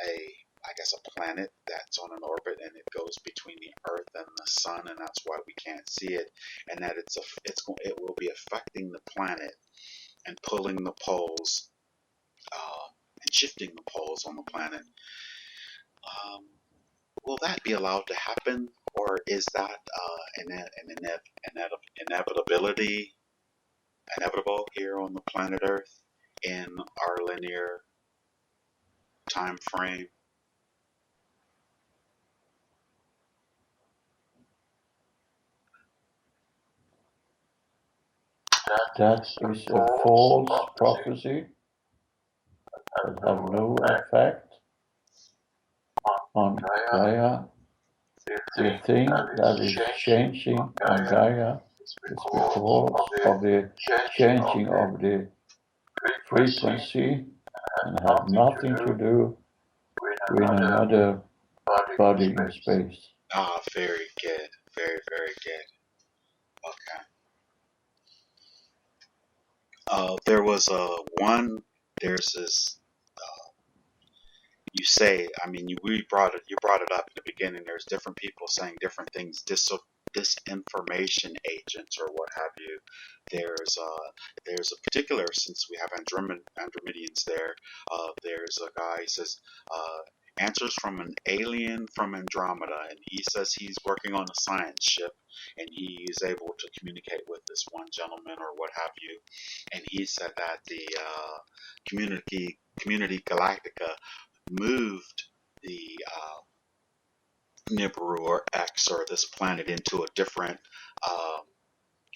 I guess a planet that's on an orbit and it goes between the Earth and the Sun, and that's why we can't see it, and that it will be affecting the planet and pulling the poles and shifting the poles on the planet. Um, will that be allowed to happen, or is that inevitability inevitable here on the planet Earth in our linear time frame? That is a false prophecy that have no effect on Gaia. The thing that is changing on Gaia is because of the changing of the frequency and have nothing to do with another body in space. Ah, very good, very very good. Okay. There was one. There's this. You say, I mean, you brought it up in the beginning. There's different people saying different things, disinformation agents or what have you. There's a particular, since we have Andromedians there. There's a guy who says answers from an alien from Andromeda, and he says he's working on a science ship, and he is able to communicate with this one gentleman or what have you. And he said that the community Galactica moved the Nibiru or X or this planet into a different um,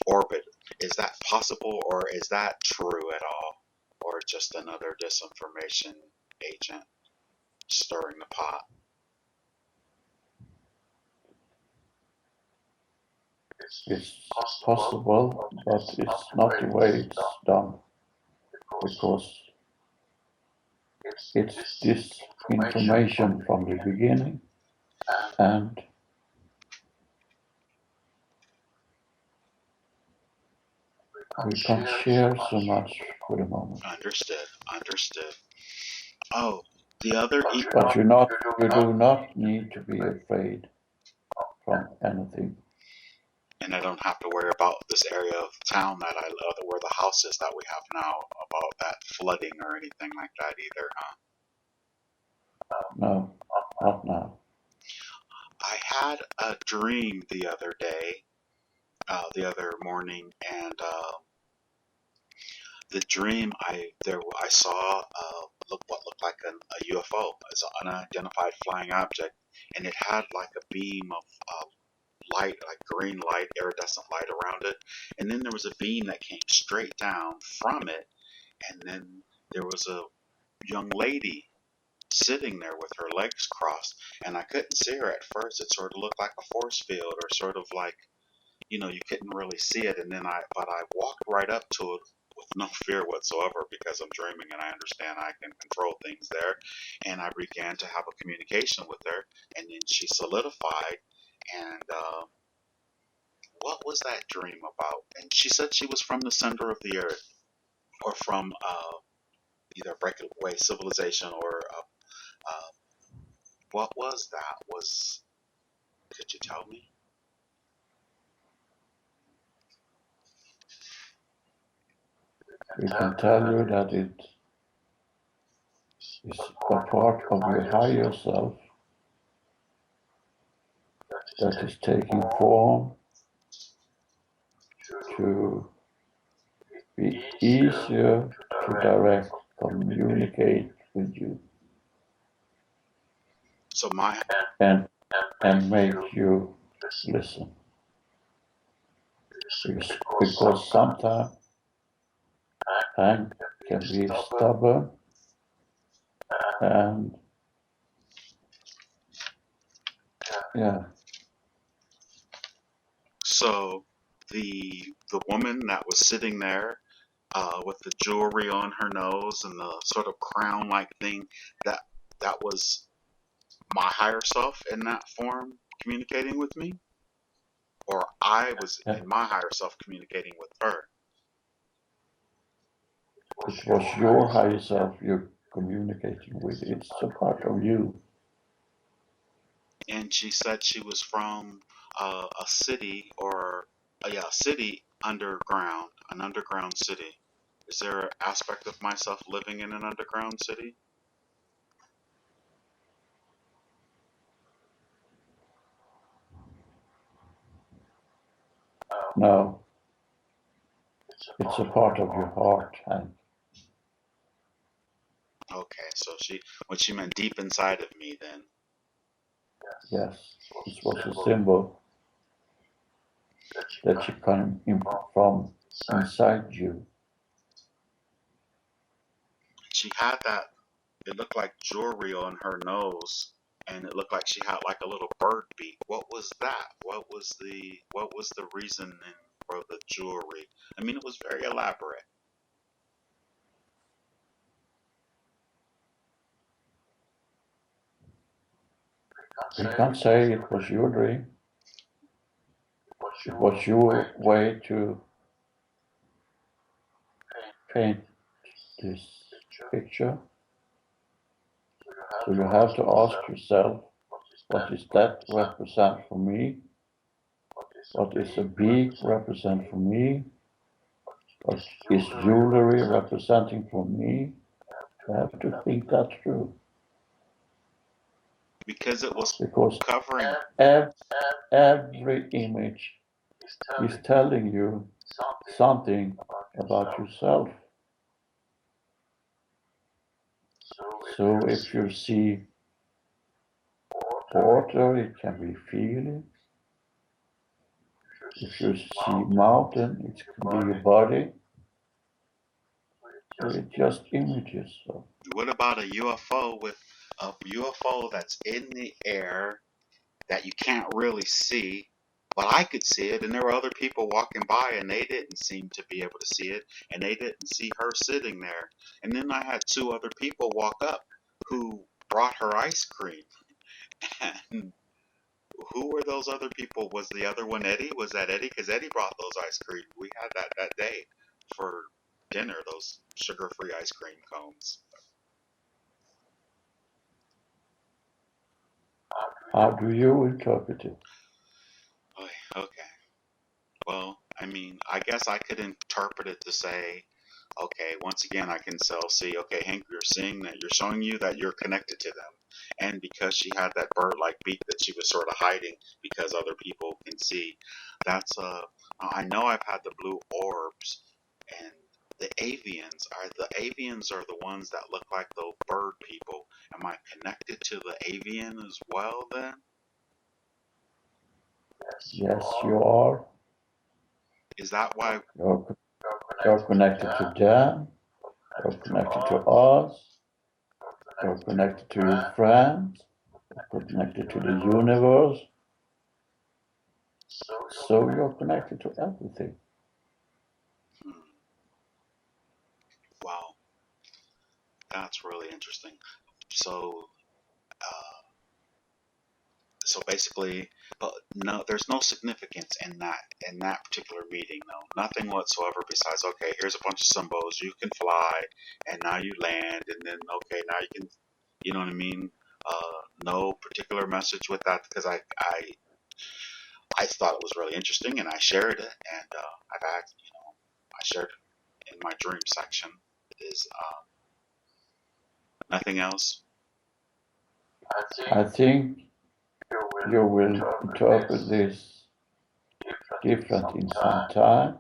orbit. Is that possible, or is that true at all, or just another disinformation agent stirring the pot? It's possible, but it's not the way it's done because it's this information from the beginning, and we can't share so much for the moment. Understood. Understood. Oh, the other But you do not need to be afraid from anything. and I don't have to worry about this area of town that I love, where the house is that we have now, about that flooding or anything like that either, huh? No, not now. I had a dream the other day the other morning, and the dream I saw what looked like a UFO. It's an unidentified flying object, and it had like a beam of light, like green light, iridescent light around it, and then there was a beam that came straight down from it, and then there was a young lady sitting there with her legs crossed, and I couldn't see her at first. It sort of looked like a force field, or sort of like, you couldn't really see it. And then but I walked right up to it with no fear whatsoever, because I'm dreaming and I understand I can control things there. And I began to have a communication with her, and then she solidified. And what was that dream about? And she said she was from the center of the earth, or from either breakaway civilization, or what was that? Could you tell me? We can tell you that it is a part of your higher self that is taking form to be easier to direct, communicate with you, So and make you listen. Because sometimes Hank can be stubborn, and yeah, so the woman that was sitting there with the jewelry on her nose and the sort of crown like thing, that that was my higher self in that form communicating with me, or I was yeah, in my higher self communicating with her. it was your higher self you're communicating with. It's a part of you. And she said she was from a city, or yeah, a city underground, an underground city. Is there an aspect of myself living in an underground city? No, it's a part of your heart, Hank. Okay, so when she meant deep inside of me, then. Yes, this was a symbol that you come from inside you. She had that, it looked like jewelry on her nose, and it looked like she had like a little bird beak. What was that? What was the reason for the jewelry? I mean, it was very elaborate. We can't say it was your dream. It was your way to paint this picture. So you have to ask yourself, what does that represent for me? What is a beak represent for me? What is jewelry representing for me? You have to think that through. Because it was Because covering. every image is telling you something about yourself. So if you see water, it can be feeling. If you see mountain, it can be your body. So it's just images. So What about a UFO, with a UFO that's in the air that you can't really see, but I could see it, and there were other people walking by, and they didn't seem to be able to see it, and they didn't see her sitting there. And then I had two other people walk up who brought her ice cream. And who were those other people? Was the other one Eddie? Was that Eddie? Because Eddie brought those ice cream. We had that day for dinner, those sugar-free ice cream cones. how do you interpret it? Okay. Well, I mean, I guess I could interpret it to say, okay, once again, I can see, okay, Hank, you're seeing that, you're showing you that you're connected to them. And because she had that bird like beak that she was sort of hiding because other people can see, that's I know I've had the blue orbs, and the avians are the ones that look like the bird people. Am I connected to the avian as well then? Yes, you are. Is that why? You're, you're connected to them. You're connected to us. You're connected to your friends. You're connected to the universe. So you're connected to everything. Hmm, wow, that's really interesting. So, uh, so basically, but no, there's no significance in that particular meeting. No, nothing whatsoever. Besides, okay, here's a bunch of symbols. You can fly, and now you land, and then okay, now you can. You know what I mean? No particular message with that because I thought it was really interesting, and I shared it, and I've had I shared it in my dream section. Is nothing else. I think you will interpret this different in some time.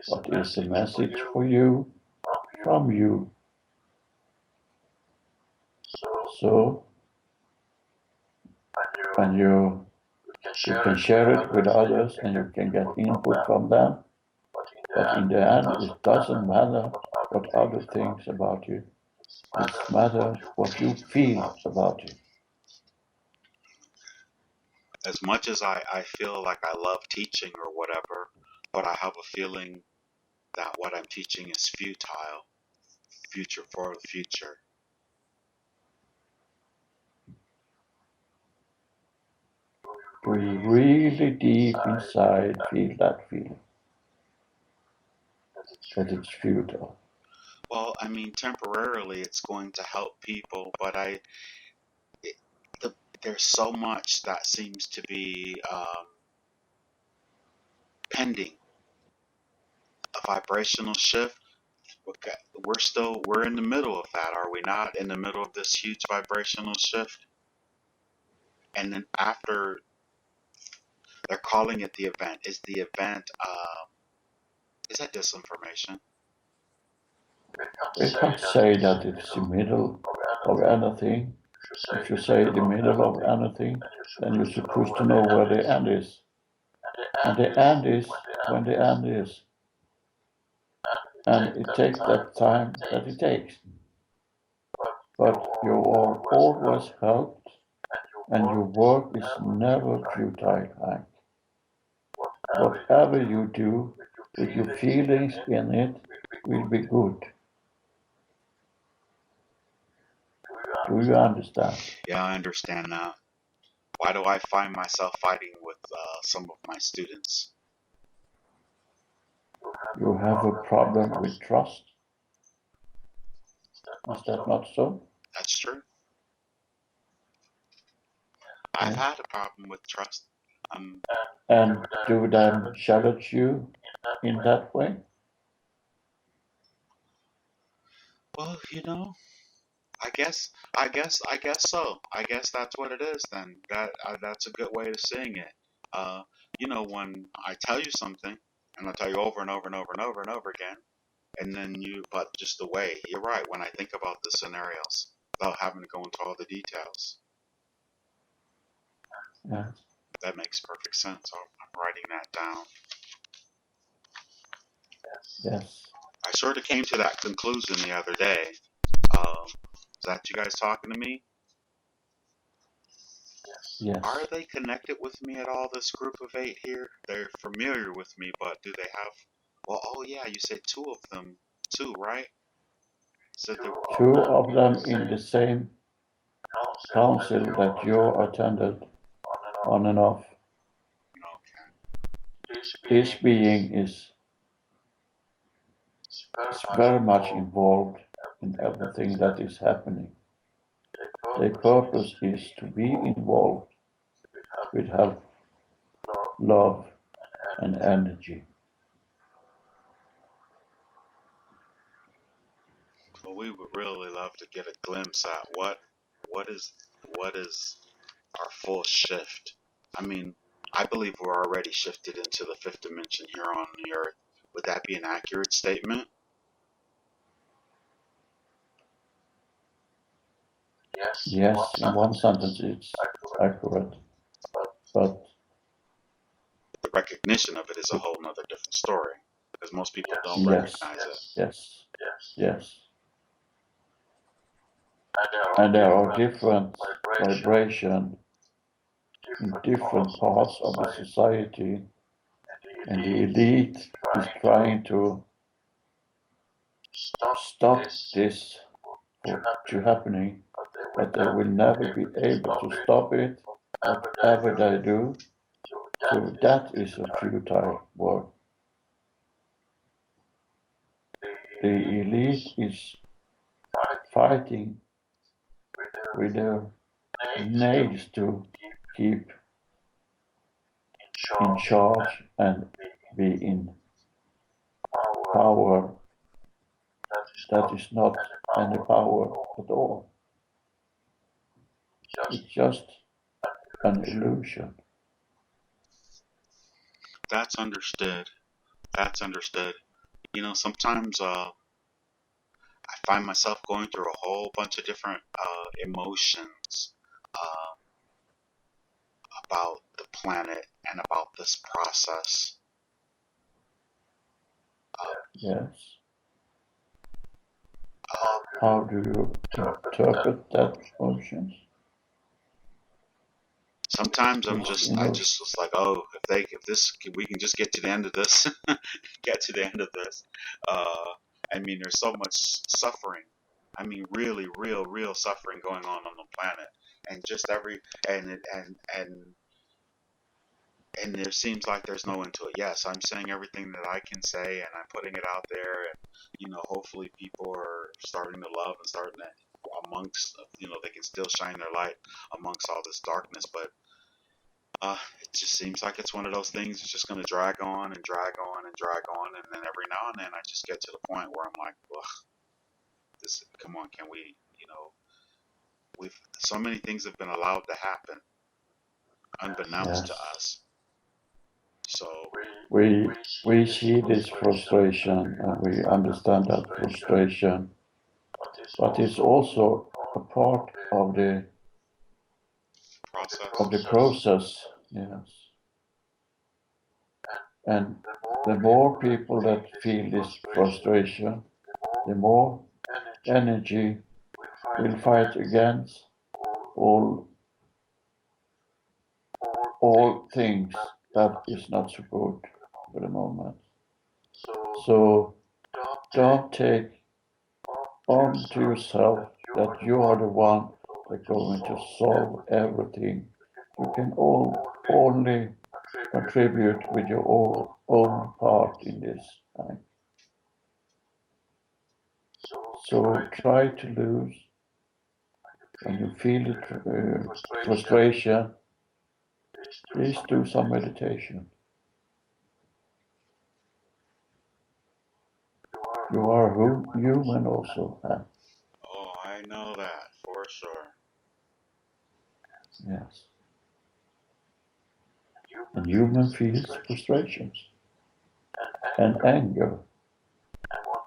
What is the message for you from you? So when you can share it with others and you can get input from them, but in the end it doesn't matter what other thinks about you. It matters what you feel about it. As much as I feel like I love teaching or whatever, but I have a feeling that what I'm teaching is futile, future for the future. Do you really deep inside feel that feeling that it's futile? Well, I mean, temporarily it's going to help people, but it, the, there's so much that seems to be pending. A vibrational shift. Okay, we're in the middle of that, are we not? In the middle of this huge vibrational shift, and then after they're calling it the event. Is the event? Is that disinformation? We can't say that it's the middle of anything. If you say the middle of anything, then you're supposed to know where the end is. And the end is when the end is. And it takes that time that it takes. But you are always helped, and your work is never futile, Hank. Whatever you do with your feelings in it will be good. Do you understand? Yeah, I understand that. Why do I find myself fighting with some of my students? You have a problem with trust. Is that not so? That's true. I've Yes. had a problem with trust. And do them challenge you in that way? Well, I guess so. I guess that's what it is. Then that's a good way of saying it. Uh, when I tell you something, and I tell you over and over and over and over and over again, and then but just the way you're right. When I think about the scenarios, without having to go into all the details, Yes. that makes perfect sense. I'm writing that down. Yes. I sort of came to that conclusion the other day. Is that you guys talking to me? Yes. Are they connected with me at all, this group of 8 here? They're familiar with me, but do they have. Well, oh yeah, you said 2 of them, too, right? Said there. Two of them in the same council that you attended on and off. This being is very much involved in everything that is happening. Their purpose is to be involved with help, love, and energy. Well, we would really love to get a glimpse at what is what is our full shift. I mean, I believe we're already shifted into the fifth dimension here on the earth. Would that be an accurate statement? Yes, in one sentence it's accurate, but The recognition of it is a whole nother different story, because most people don't yes, recognize it. yes. And there are different vibration in different parts of the society, and the elite is trying to stop this to happening, but they will never be able to stop it, whatever they do. So that is a futile work. The elite is fighting with their nails to keep in charge and be in power. That is not any power at all. It's just an illusion. That's understood. That's understood. You know, sometimes I find myself going through a whole bunch of different emotions uh, about the planet and about this process. Yes. Uh, How do you interpret that emotions? Sometimes I Emotions. just was like, oh, we can just get to the end of this, get to the end of this. I mean, there's so much suffering. I mean, really, real suffering going on the planet, and just every and there seems like there's no end to it. Yes, I'm saying everything that I can say, and I'm putting it out there, and hopefully people are starting to love and starting to amongst, they can still shine their light amongst all this darkness, but it just seems like it's one of those things that's just going to drag on and drag on and drag on, and then every now and then I just get to the point where I'm like, ugh, come on, can we, we've so many things have been allowed to happen unbeknownst to us. So we see this frustration and we understand that frustration, but it's also a part of the process. Yes. And the more people that feel this frustration, the more energy will fight against all things that is not so good for the moment. So don't take on to yourself that you are the one that's going to solve everything. You can only contribute with your own part in this time. So try to lose when you feel the frustration. Please do some meditation. You are human also. oh, I know that for sure. Yes. And human feels frustrations and anger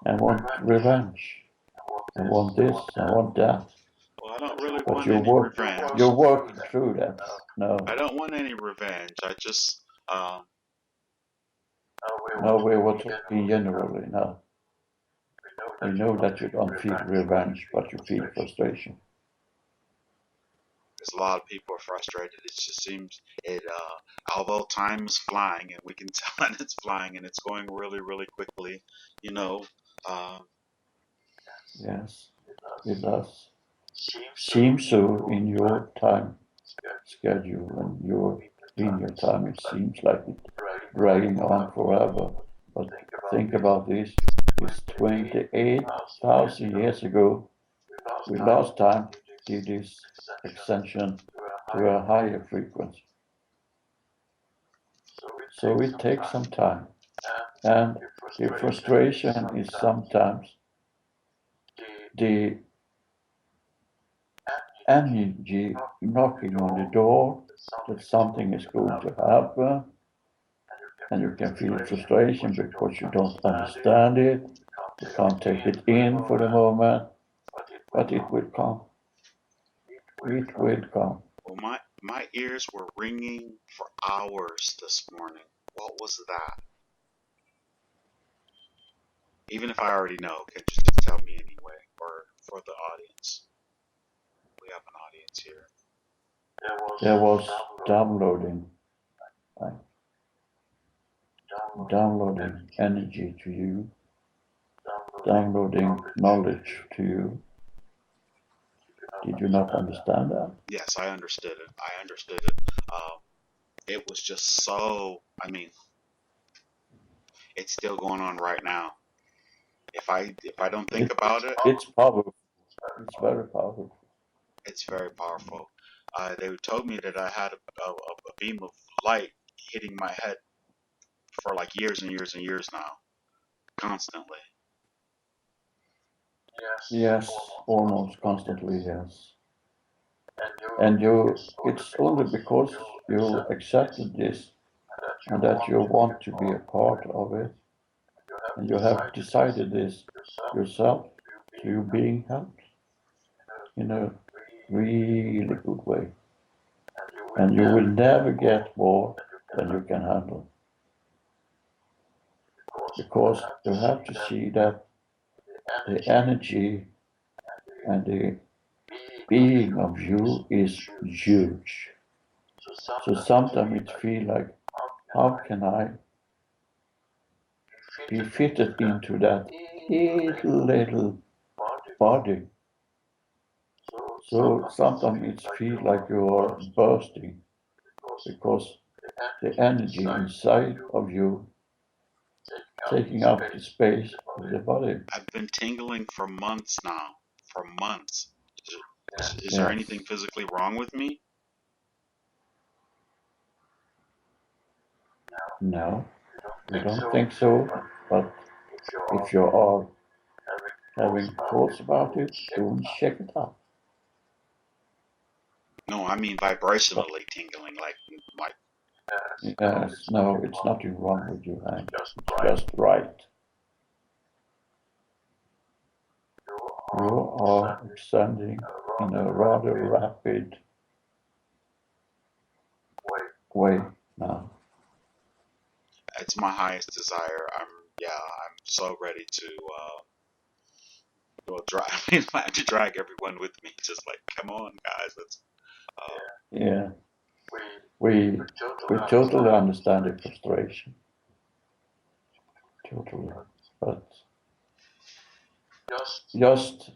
and want revenge and want this and want that. Well, I don't really But want any revenge. you're working through that. No. I don't want any revenge. I just, No, we're talking generally now. We know that you don't feel revenge, but you feel frustration. because a lot of people are frustrated. It just seems although time is flying, and we can tell that it's flying, and it's going really quickly. You know, uh, Yes, it does. Seems so in your time schedule and your linear time. It seems like it's dragging on forever. But think about this. It's 28,000 years ago. We last time did this ascension to a higher frequency. So it takes some time. And the frustration is sometimes the energy knocking on the door that something is going to happen, and you can feel frustration because you don't understand it, you can't take it in for the moment, but it will come. It will come. Well, my ears were ringing for hours this morning. What was that? Even if I already know, can you just tell me anyway, or for the audience? We have an audience here. There was downloading energy to you, downloading knowledge to you. Did you not understand that? Yes, I understood it. I understood it. It was just so. I mean, it's still going on right now. If I don't think about it, It's powerful. It's very powerful. it's very powerful. They told me that I had a beam of light hitting my head for like years and years and years now, constantly. Yes, almost constantly, yes. And it's only because you accepted this and that you want to be a part of it, and you have decided this yourself, so you're being helped in a really good way. And you will never get more than you can handle. Because you have to see that the energy and the being of you is huge. So sometimes it feels like, how can I be fitted into that little body? So sometimes it feels like you are bursting because the energy inside of you taking up the space of the body. I've been tingling for months now. For months. Is there Yes. anything physically wrong with me? No, we don't think so, but if you are having thoughts about it, go and check it out. No, I mean vibrationally tingling, like Yes, no, it's nothing wrong with you, Hank. It's just right. You are ascending in a rather rapid way now. it's my highest desire. I'm so ready to well, I mean, I have to drag everyone with me. Just like, come on, guys, let's. Yeah, we totally understand the frustration, totally. But just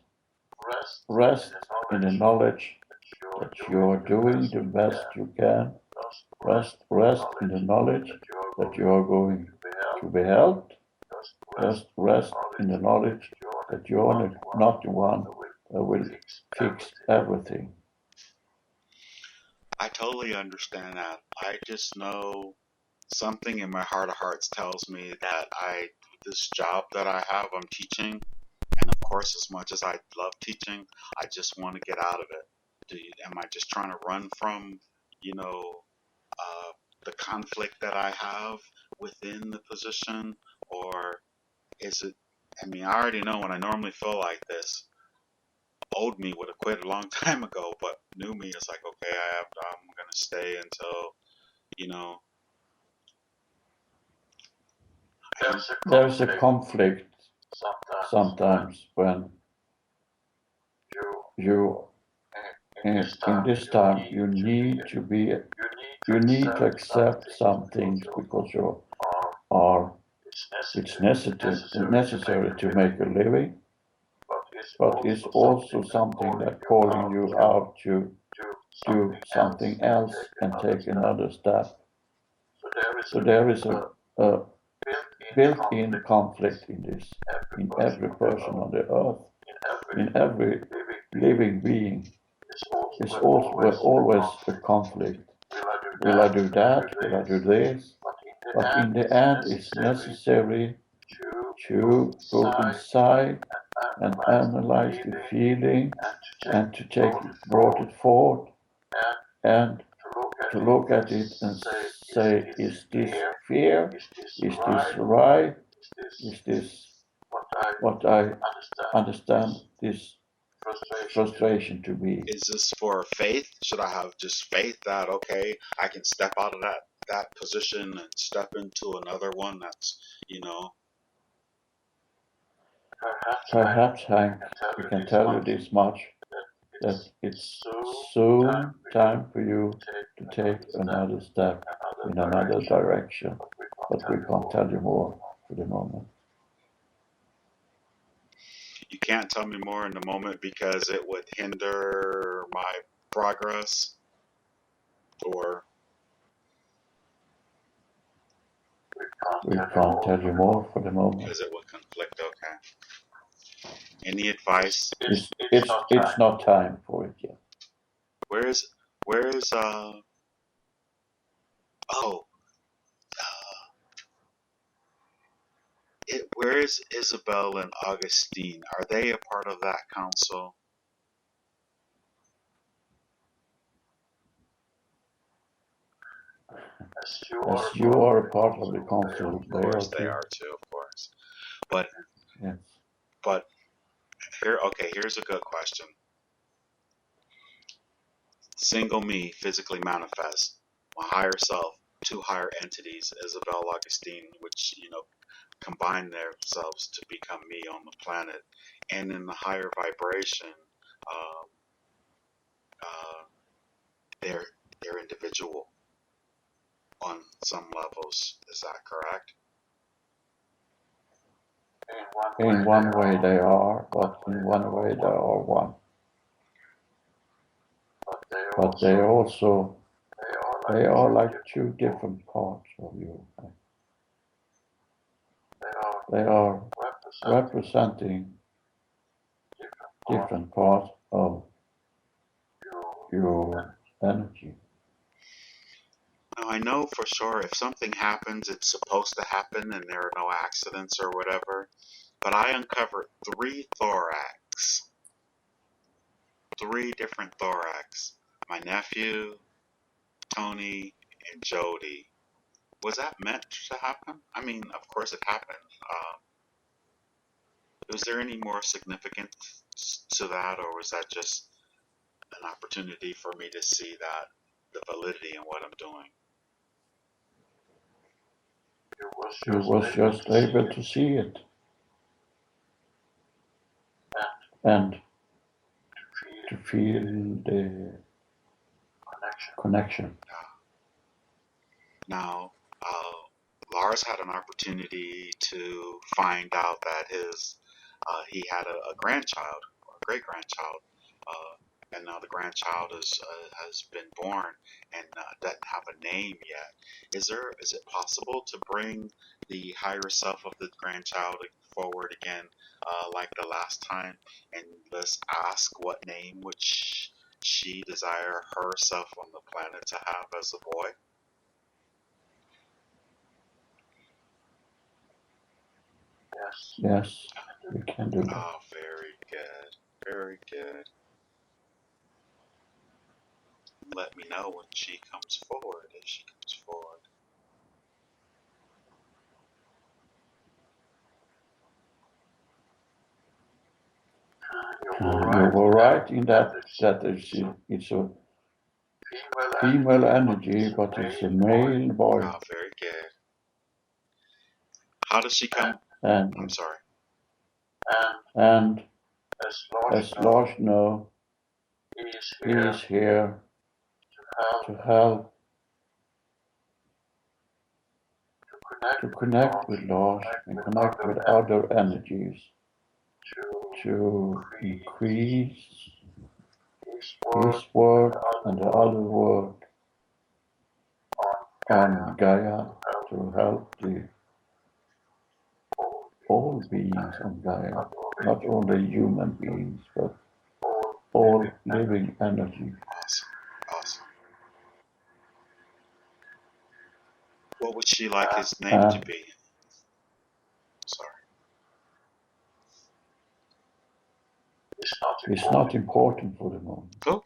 rest in the knowledge that you are doing the best you can. Rest in the knowledge that you are going to be helped. Just rest in the knowledge that you are not the one that will fix everything. I totally understand that. I just know something in my heart of hearts tells me that this job that I have, I'm teaching, and of course, as much as I love teaching, I just want to get out of it. Am I just trying to run from, you know, uh, the conflict that I have within the position, or is it? I mean, I already know when I normally feel like this. Old me would have quit a long time ago, but new me is like, okay, I'm gonna stay until, you know, There's a conflict sometimes when you, in this time, you need to accept some things because you are, it's necessary to make a living, but it's also something that calling you out to do something else and take another step. So there is a built-in conflict in this, in every person on the earth, in every living being. It's always a conflict. Will I do that? Will I do this? But in the end, it's necessary to go inside and analyze the feeling and to take it, brought it forward and to look at it and say, is this fear? Is this right? Is this what I understand this frustration to be? Is this for faith? Should I have just faith that, okay, I can step out of that position and step into another one that's, you know, Perhaps, Hank, we can tell you this much, that it's soon time for you to take another step in another direction, but we can't tell you more for the moment. you can't tell me more in the moment because it would hinder my progress, or We can't tell you more for the moment. because it would conflict. Okay. Any advice? It's not time for it yet. Where is oh where is Isabel and Augustine? Are they a part of that council? As you are a part of the council, Of course they are too, of course. But Yes. but here's a good question. Single me physically manifest my higher self, two higher entities, Isabel, Augustine, which combine themselves to become me on the planet, and in the higher vibration, um, uh, they're individual on some levels. Is that correct? In one way they are, but in one way they are one. But they are like two different parts of you. They are representing different parts of your energy. Now, I know for sure if something happens, it's supposed to happen and there are no accidents or whatever, but I uncovered three different thorax. My nephew, Tony, and Jody. Was that meant to happen? I mean, of course it happened. Was there any more significance to that, or was that just an opportunity for me to see that the validity in what I'm doing? You was just able to see it and to feel the connection. Now, Lars had an opportunity to find out that he had a grandchild or a great grandchild, and now the grandchild has been born and doesn't have a name yet. Is it possible to bring the higher self of the grandchild forward again, like the last time, and let's ask what name would she desire herself on the planet to have as a boy? Yes, we can do that. Oh, very good. Very good. Let me know when she comes forward, if she comes forward. You were right in that it's a female energy, but it's a male boy. Oh, very good. How does she come? And I'm sorry. and as Lars know, he is here to help to connect with Lars and connect with other energies to increase his work and the other work on Gaia, to help all beings on Gaia, not only human beings, but all living energy. Awesome. Awesome. What would she like his name to be? Sorry. It's not important for the moment. Okay.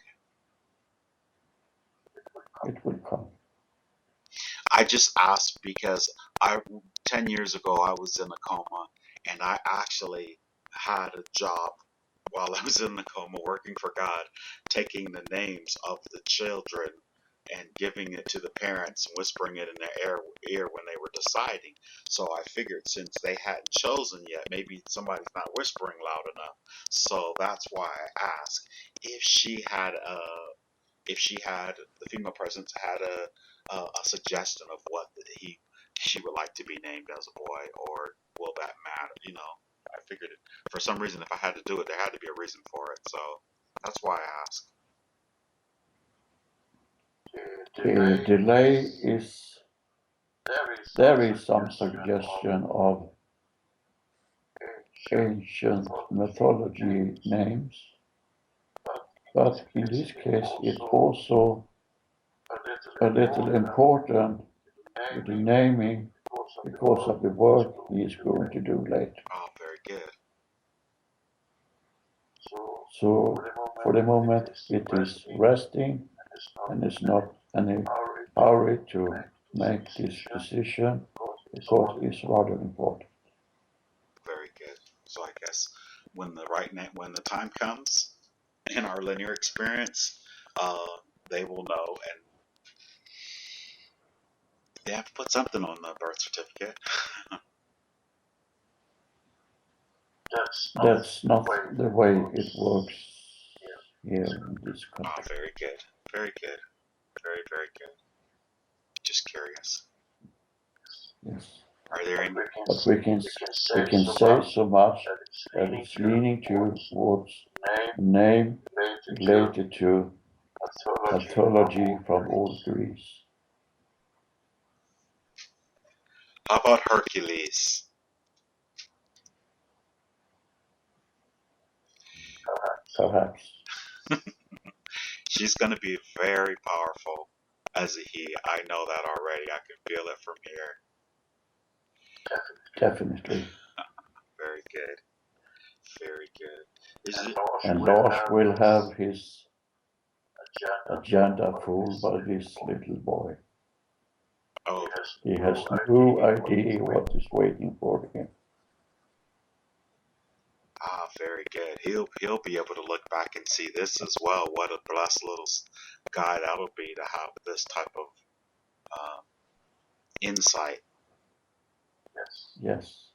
It will come. I just asked because 10 years ago I was in a coma, and I actually had a job while I was in the coma working for God, taking the names of the children and giving it to the parents and whispering it in their ear when they were deciding. So I figured since they hadn't chosen yet, maybe somebody's not whispering loud enough. So that's why I asked if the female presence had a suggestion of what she would like to be named as a boy, or will that matter? I figured for some reason if I had to do it, there had to be a reason for it. So that's why I asked. The delay is, there is some suggestion of ancient mythology names, but in this case it's also a little important with the naming because of the work he is going to do later. Oh, very good. So for the moment it is resting, and it's not any hurry to make this decision because it's rather important. Very good. So I guess when the time comes in our linear experience, they will know, and they have to put something on the birth certificate. That's not the way it works here in this Oh, country. very good. Very good. Very, very good. Just curious. Yes. Are there any? But we can say so much that it's leaning towards a name related to pathology from old Greece. How about Hercules? Perhaps. She's going to be very powerful as a he. I know that already. I can feel it from here. Definitely. Very good. Very good. And Lars will have his agenda full by this little boy. Oh, He has no idea what is waiting for him. very good. He'll be able to look back and see this as well. What a blessed little guy that'll be to have this type of insight. Yes.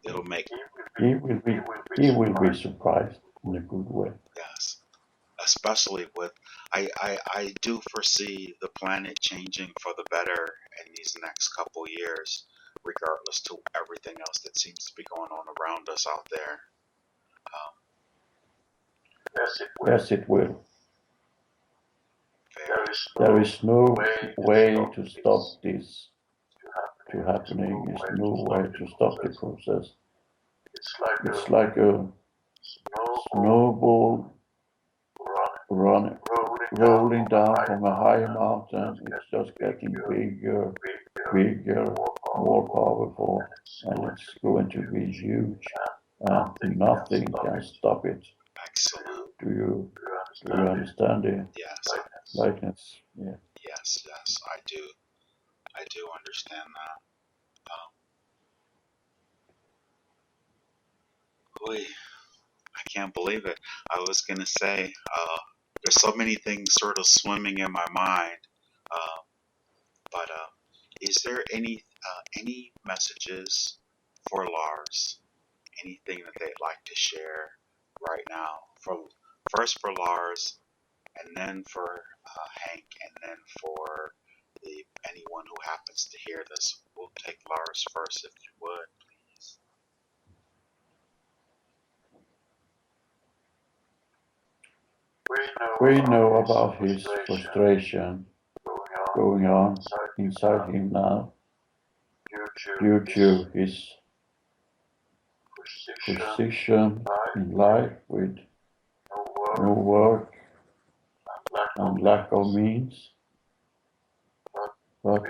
It'll make He will be surprised in a good way. yes, especially with I do foresee the planet changing for the better in these next couple years, regardless to everything else that seems to be going on around us out there. Yes, it will. Very, There is no way to stop this to happening. There's no way to stop the process. It's like a snowball rolling down from a high mountain. It's just getting bigger, more powerful, and it's going to be huge, and nothing can stop it. excellent. Do you understand the Yes, likeness? Yeah. yes, I do. I do understand that. Boy, I can't believe it. I was gonna say, there's so many things sort of swimming in my mind. Uh, but is there any messages for Lars? Anything that they'd like to share right now? First for Lars, and then for Hank, and then for anyone who happens to hear this. We'll take Lars first, if you would, please. We know about his frustration going on inside him now due to his position in life with no work and lack of means. But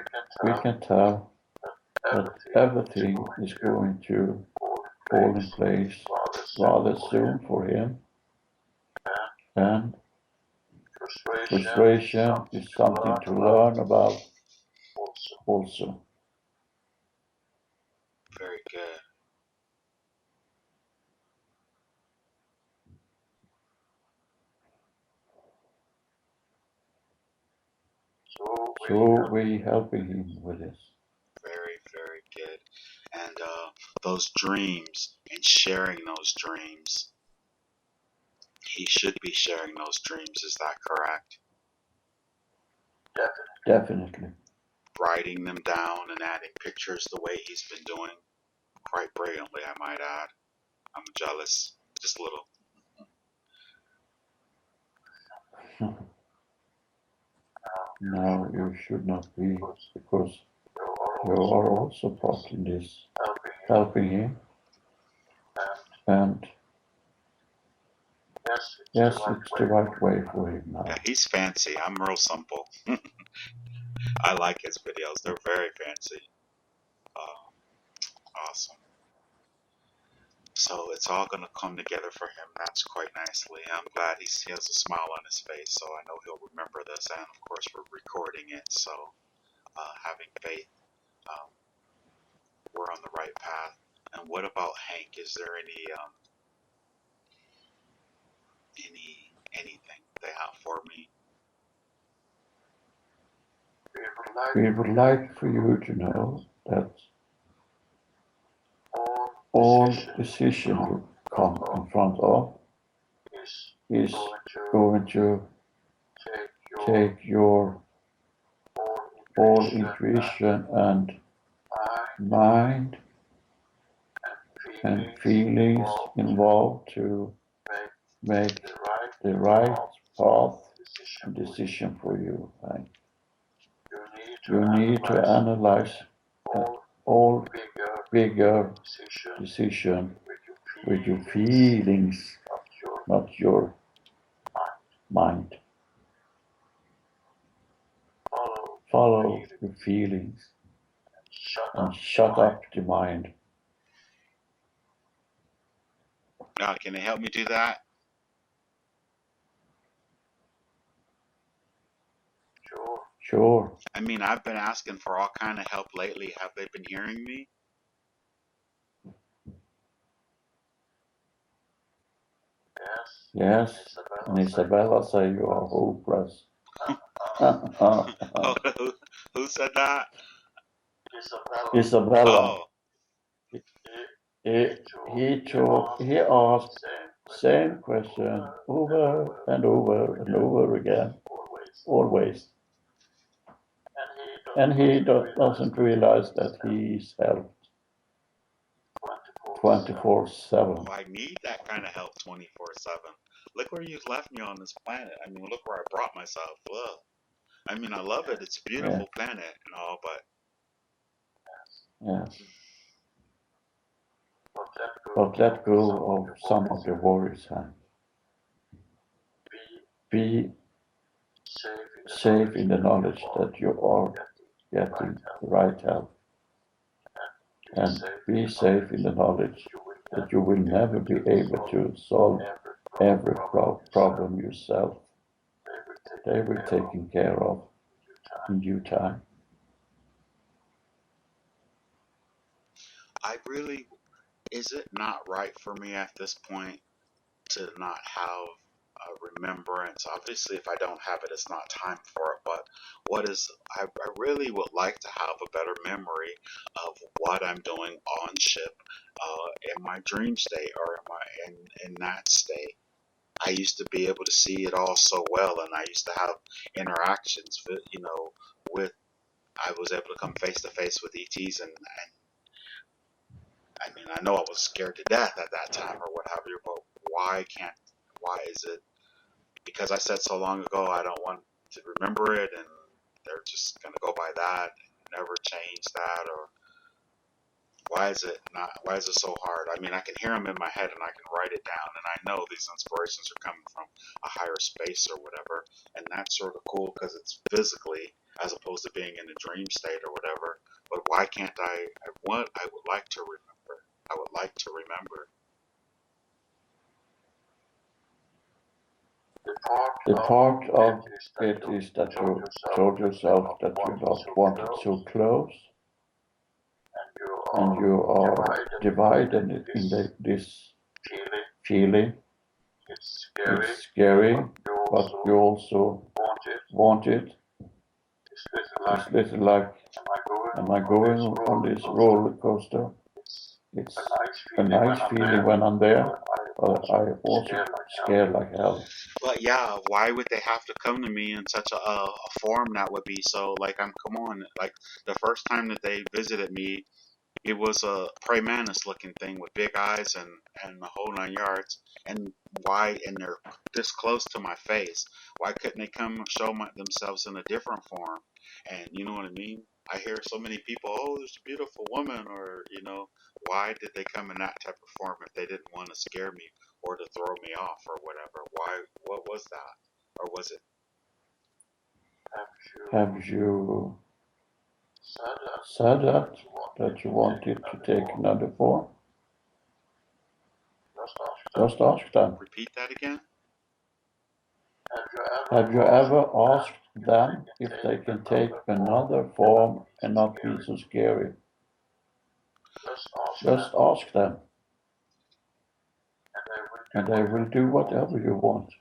we can tell that everything is going to fall in place rather soon for him. And frustration is something to learn about also. Very good. So we helping him with this. Very, very good. And those dreams and sharing those dreams. He should be sharing those dreams. Is that correct? Definitely. Writing them down and adding pictures the way he's been doing. Quite brilliantly, I might add. I'm jealous. Just a little. No, you should not be, because you are also part in this, helping him. And yes, it's the right way for him now. Yeah, he's fancy. I'm real simple. I like his videos. They're very fancy. Awesome. So it's all going to come together for him. That's quite nicely. I'm glad he has a smile on his face, so I know he'll remember this. And of course, we're recording it, so having faith, um, we're on the right path. And what about Hank? Is there anything they have for me? We would like for you to know that all decision you come in front of is going to take your all intuition and mind and feelings involved to make the right path and decision for you. Right? You need to analyze all bigger decision with your feelings, not your mind. Follow your feelings and shut up the mind. Can they help me do that? Sure. I mean, I've been asking for all kind of help lately. Have they been hearing me? Yes. And Isabella say you are hopeless. Oh, who said that? Isabella. Oh, He asked same question over and over and over again, always. And he doesn't realize that he is helped 24/7. I need that kind of help 24/7. Look where you've left me on this planet. I mean, look where I brought myself. Ugh. I mean, I love it. It's a beautiful planet and all, but Yes. But let go of some of the worries, huh? Be safe in the knowledge that you are getting the right help. And be safe in the knowledge that you will never be able to solve every problem yourself. They will be taken care of in due time. I really, is it not right for me at this point to not have a remembrance? Obviously, if I don't have it, it's not time for it. But I really would like to have a better memory of what I'm doing on ship, in my dream state or in that state. I used to be able to see it all so well, and I used to have interactions with, with. I was able to come face to face with ETs, and I mean, I know I was scared to death at that time or what have you, but why is it, because I said so long ago I don't want to remember it and they're just going to go by that and never change that? Or why is it so hard? I mean, I can hear them in my head and I can write it down and I know these inspirations are coming from a higher space or whatever, and that's sort of cool because it's physically as opposed to being in a dream state or whatever. But why can't I would like to remember. I would like to remember. The part of it is that you told yourself that you don't want it so close, and you are divided in this feeling. It's scary, but you also want it. It's little like, am I going on this roller coaster? It's a nice feeling when I'm there, but I also scared like hell. But yeah, why would they have to come to me in such a form that would be so like come on, like the first time that they visited me, it was a praying mantis looking thing with big eyes and the whole 9 yards. And why? And they're this close to my face. Why couldn't they come show themselves in a different form? And you know what I mean? I hear so many people, oh, there's a beautiful woman, or why did they come in that type of form if they didn't want to scare me or to throw me off or whatever? Why? What was that? Or was it? Have you said that you wanted to take another form? Just ask them. Repeat that again? Have you ever asked them if they can take another form and not be so scary? Just ask them, and they will do whatever you want.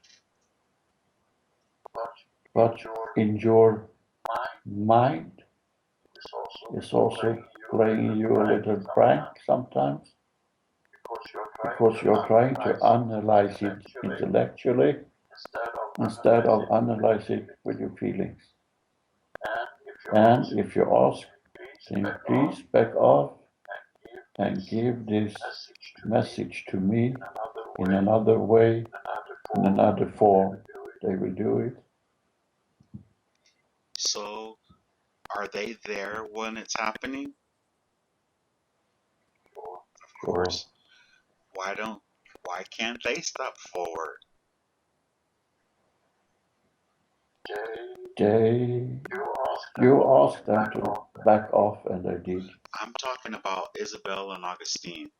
But in your mind is also playing you a little prank sometimes, because you're trying to analyze it intellectually instead of analyzing it with your feelings. And if you ask, can you please back off and give this message to me in another way, in another form, they will do it. So, are they there when it's happening? Of course. Why can't they step forward? You asked them to back off and they did. I'm talking about Isabel and Augustine.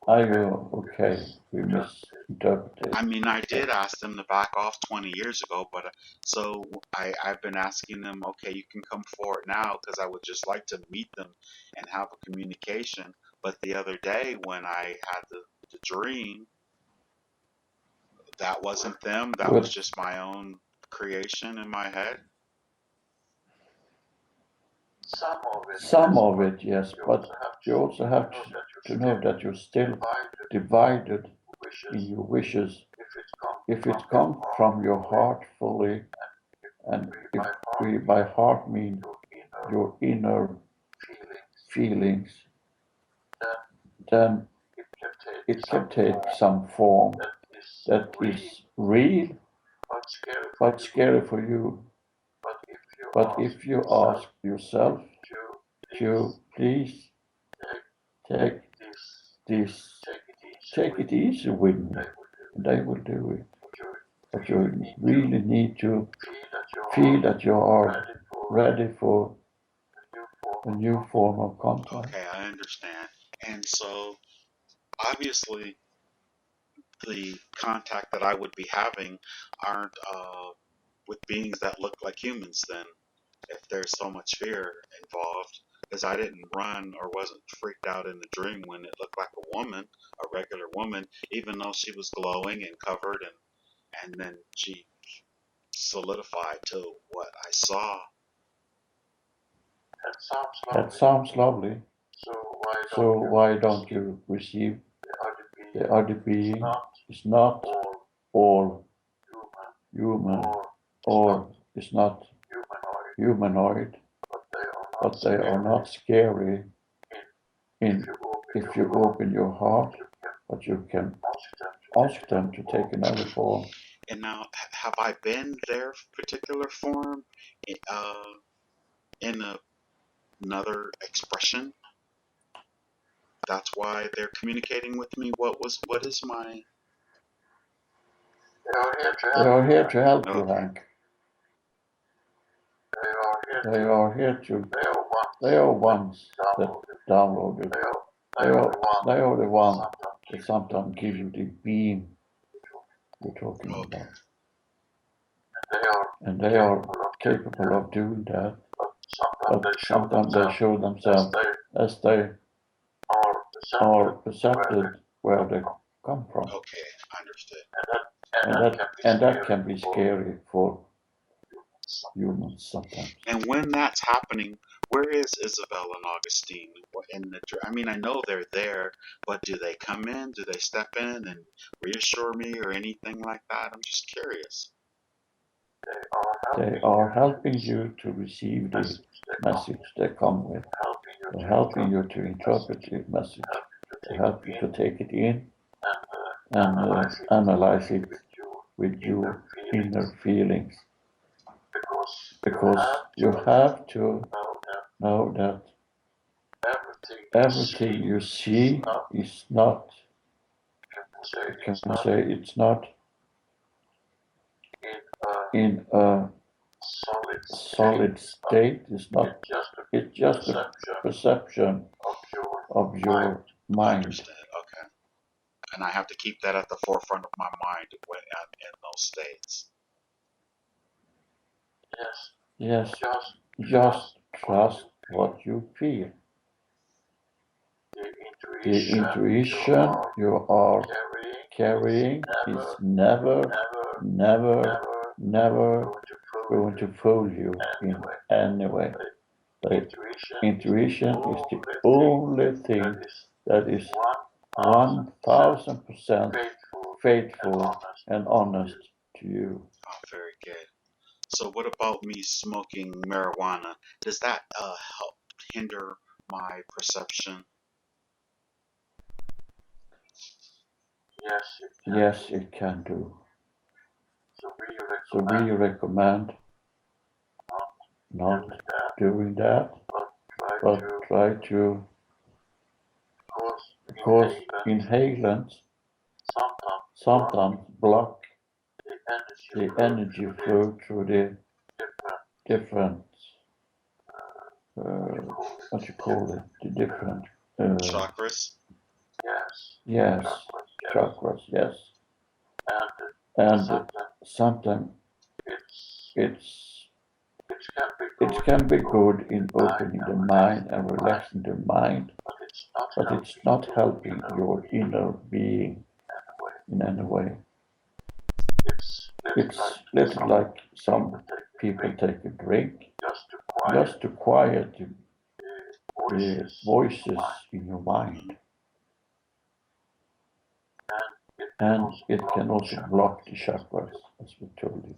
Are you okay? We misinterpreted. I mean, I did ask them to back off 20 years ago, but so I've been asking them, okay, you can come forward now because I would just like to meet them and have a communication. But the other day when I had the dream, that wasn't them. That was just my own creation in my head. Some of it, yes, but you also have to know that you're still divided in your wishes. If it comes from your heart fully, and if we by heart mean your inner feelings, then it can take some form that is real but scary for you. But if you ask yourself to please take it easy with me, they will do it. But you really need to feel that you are ready for a new form of contact. Okay, I understand. And so, obviously, the contact that I would be having aren't with beings that look like humans then, if there's so much fear involved, because I didn't run or wasn't freaked out in the dream when it looked like a woman, a regular woman, even though she was glowing and covered, and then she solidified to what I saw. That sounds lovely. So why don't you receive the other being is not all human, or is not humanoid, but they are not scary if you open your heart, but you can ask them to take another form. And now, have I been their particular form in another expression? That's why they're communicating with me. What is my? They are here to help you, Okay. Hank. They are here to. They are ones that downloaded. They are the ones that sometimes give you the beam, the talking Okay. about. And they are capable of doing that, but sometimes they show themselves as they are percepted where they come from. Okay, understood. And that can be scary for humans sometimes. And when that's happening, where is Isabel and Augustine? I mean, I know they're there, but do they come in? Do they step in and reassure me or anything like that? I'm just curious. They are helping you to receive the message they come with. They're helping you to interpret the message. They help you to take it in and analyze it with your inner feelings. Because you have to know that everything you see is not, you can say it's not in a solid state, it's just a perception of your mind. Understood. Okay. And I have to keep that at the forefront of my mind when I'm in those states. Yes, just trust what you feel. The intuition you are carrying is never going to fool you in any way. The intuition is the only thing that is 1000% faithful and honest to you. Oh, very good. So what about me smoking marijuana? Does that help hinder my perception? Yes, it can do. So we recommend not doing that, but try to, because inhalants sometimes block the energy flow through the different, what you call it, the different, Chakras? yes, chakras, yes. And sometimes it can be good in opening the mind and relaxing the mind, but it's not helping your inner being in any way. It's little like some people take a drink just to quiet the voices in your mind. And it can also block the chakras, as we told you.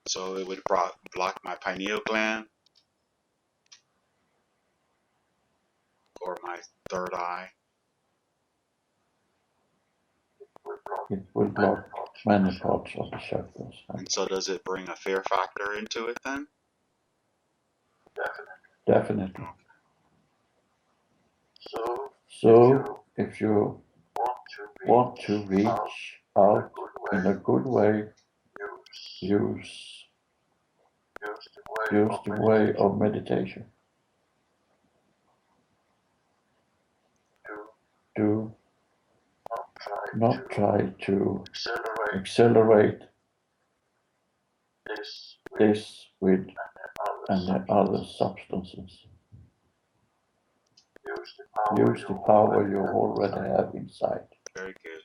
So it would block my pineal gland or my third eye. It will block many parts of the chakras. And so does it bring a fear factor into it then? Definitely. So if you want to reach out in a good way, use the way of meditation. Do not try to accelerate this with any other substances. Use the power you already have inside. Very good.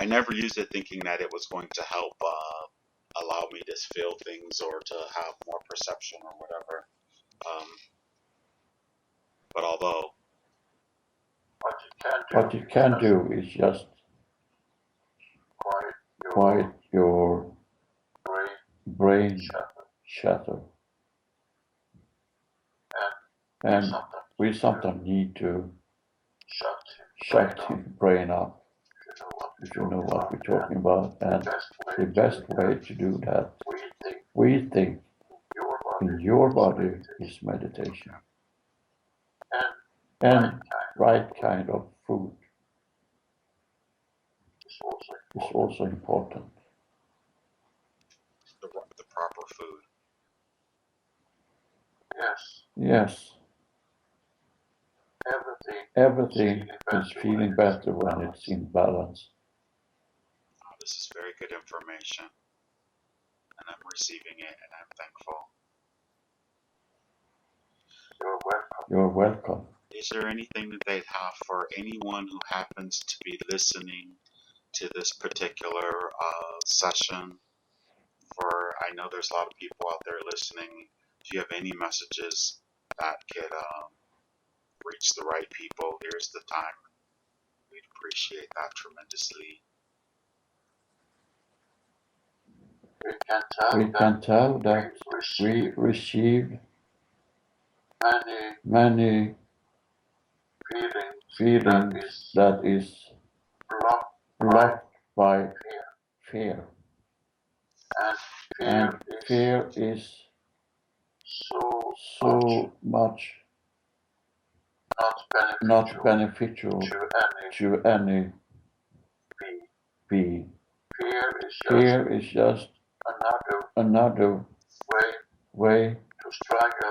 I never used it thinking that it was going to help allow me to feel things or to have more perception or whatever. But although What you can do is just quiet your brain chatter. And we sometimes need to shut the brain up, if you know what we're talking about. And the best way to do that, we think, in your body is meditation. And right kind of food is also important. the proper food. Yes, everything is feeling better when it's in balance. This is very good information, and I'm receiving it, and I'm thankful. You're welcome. You're welcome. Is there anything that they'd have for anyone who happens to be listening to this particular session? For I know there's a lot of people out there listening. Do you have any messages that could reach the right people? Here's the time. We'd appreciate that tremendously. We can tell that we receive many feelings that is blocked by fear. And fear is so much not beneficial to any being. Fear is just another way to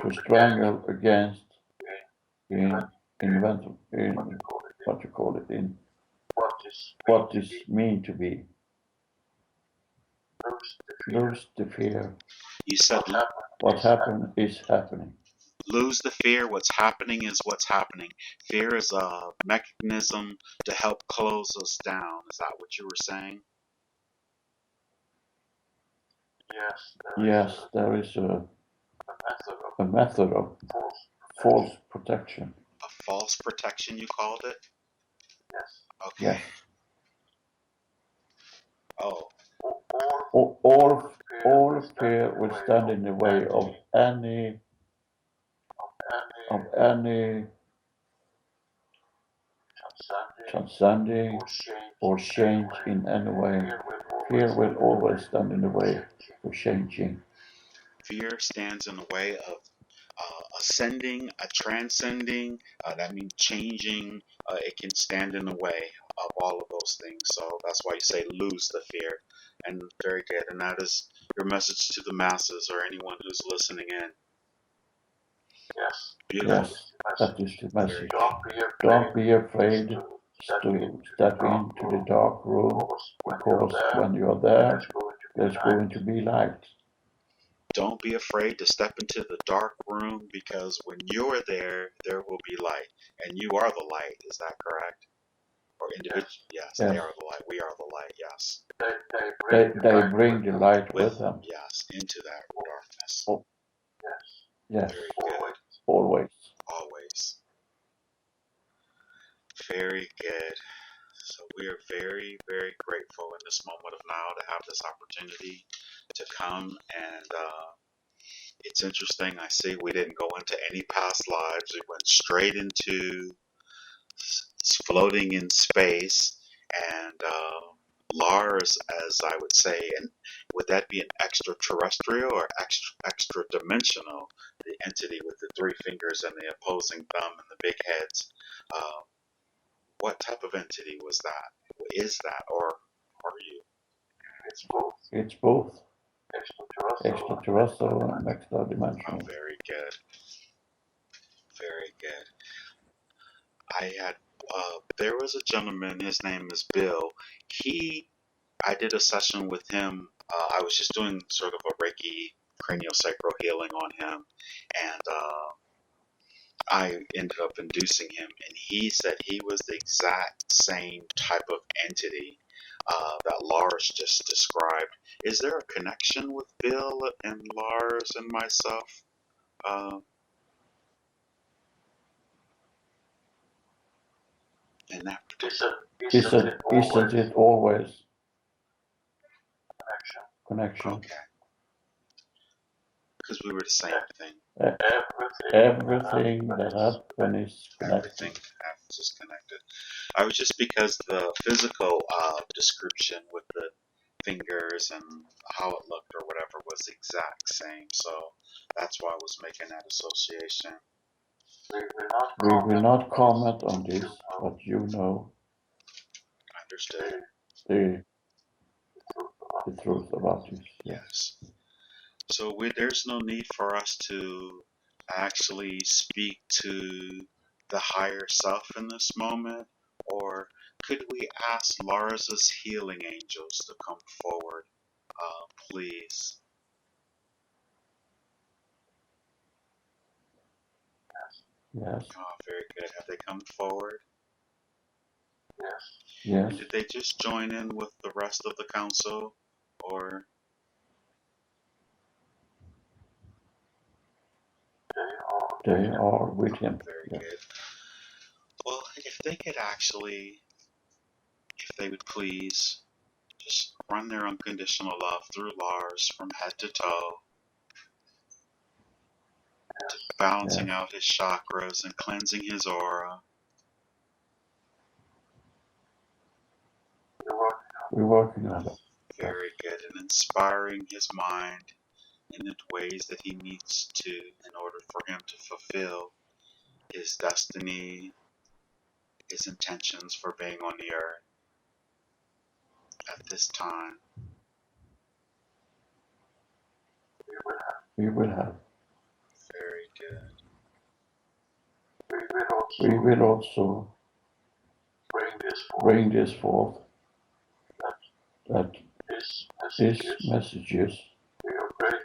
struggle against what is mean to be. Lose the fear. You said what happened is happening. Lose the fear. What's happening is what's happening. Fear is a mechanism to help close us down. Is that what you were saying? Yes, there is a method of false protection. A false protection, you called it? Yes. Okay. Yes. Oh. All fear will stand in the way of any transcending or change in any way. Fear will always stand in the way of changing. Fear stands in the way of ascending, transcending, that means changing. It can stand in the way of all of those things. So that's why you say lose the fear. And very good. And that is your message to the masses or anyone who's listening in. Yes. Beautiful. Yes, that is the message. Don't be afraid to step into the dark room, because when you're there, there's going to be light. Don't be afraid to step into the dark room, because when you're there, there will be light. And you are the light, is that correct? Or individual? Yes, yes. They are the light. We are the light, yes. They bring the light with them. Yes, into that darkness. Oh. Yes. Very good. Always. Always. Very good. So we are very, very grateful in this moment of now to have this opportunity to come. And it's interesting. I see we didn't go into any past lives. We went straight into floating in space. And Lars, as I would say, and would that be an extraterrestrial or extra dimensional? The entity with the three fingers and the opposing thumb and the big heads. What type of entity was that? Is that, or are you? It's both. Extraterrestrial and extra dimensional. Oh, very good. Very good. I had, there was a gentleman, his name is Bill. I did a session with him. I was just doing sort of a Reiki craniosacral healing on him. And I ended up inducing him, and he said he was the exact same type of entity that Lars just described. Is there a connection with Bill and Lars and myself? In that particular Isn't it always connection? Okay. Because we were the same thing. Everything that happens is connected. Everything happens is connected. I was just because the physical description with the fingers and how it looked or whatever was the exact same. So that's why I was making that association. We will not comment on this, but you know. Understood. The truth about this. Yes. So there's no need for us to actually speak to the higher self in this moment, or could we ask Lars's healing angels to come forward, please? Yes. Oh, very good. Have they come forward? Yes. And did they just join in with the rest of the council, or? They are with him. Very Yes. good. Well, if they could actually, if they would please, just run their unconditional love through Lars from head to toe, balancing out his chakras and cleansing his aura. We're working on it. Very good. And inspiring his mind in the ways that he needs to in order for him to fulfill his destiny, his intentions for being on the earth at this time. We will have. Very good. We will also bring this forth, that these messages,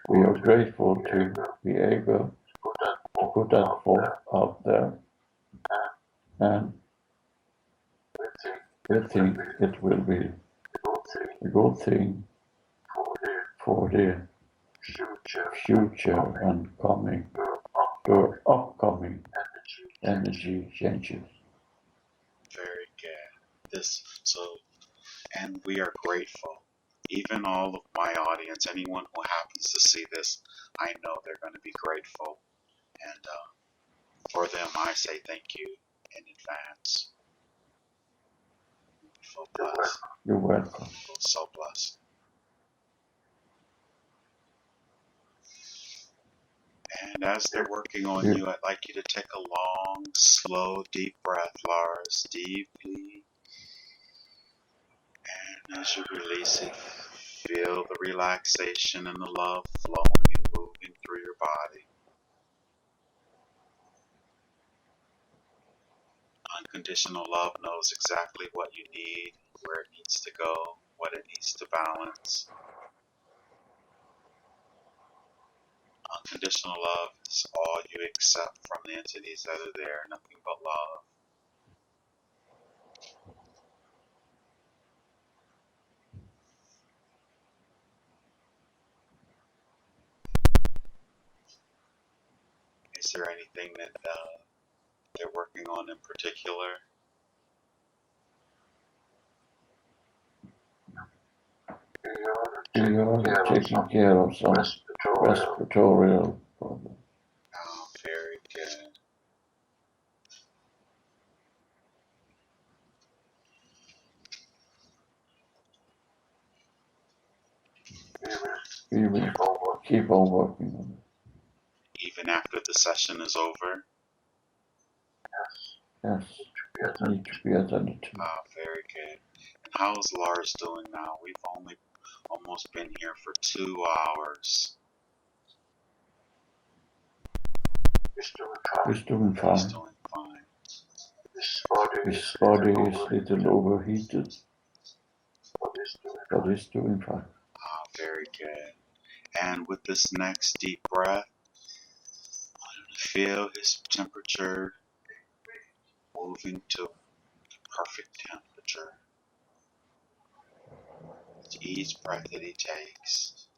we are grateful to be able to put that forth out there, and we think it will be a good thing for the future and upcoming energy changes. Very good. And we are grateful. Even all of my audience, anyone who happens to see this, I know they're going to be grateful. And for them, I say thank you in advance. So blessed. You're welcome. So blessed. And as they're working on you, I'd like you to take a long, slow, deep breath, Lars, deeply. And as you release it, feel the relaxation and the love flowing and moving through your body. Unconditional love knows exactly what you need, where it needs to go, what it needs to balance. Unconditional love is all you accept from the entities that are there, nothing but love. Is there anything that they're working on in particular? We are taking care of some respiratory problems. Oh, very good. We will keep on working on it. Even after the session is over? Yes, it needs to be attended to. Oh, very good. And how's Lars doing now? We've only almost been here for 2 hours. He's doing fine. He's doing fine. His body is a little overheated, but he's doing fine. Oh, very good. And with this next deep breath, feel his temperature moving to perfect temperature with each breath that he takes.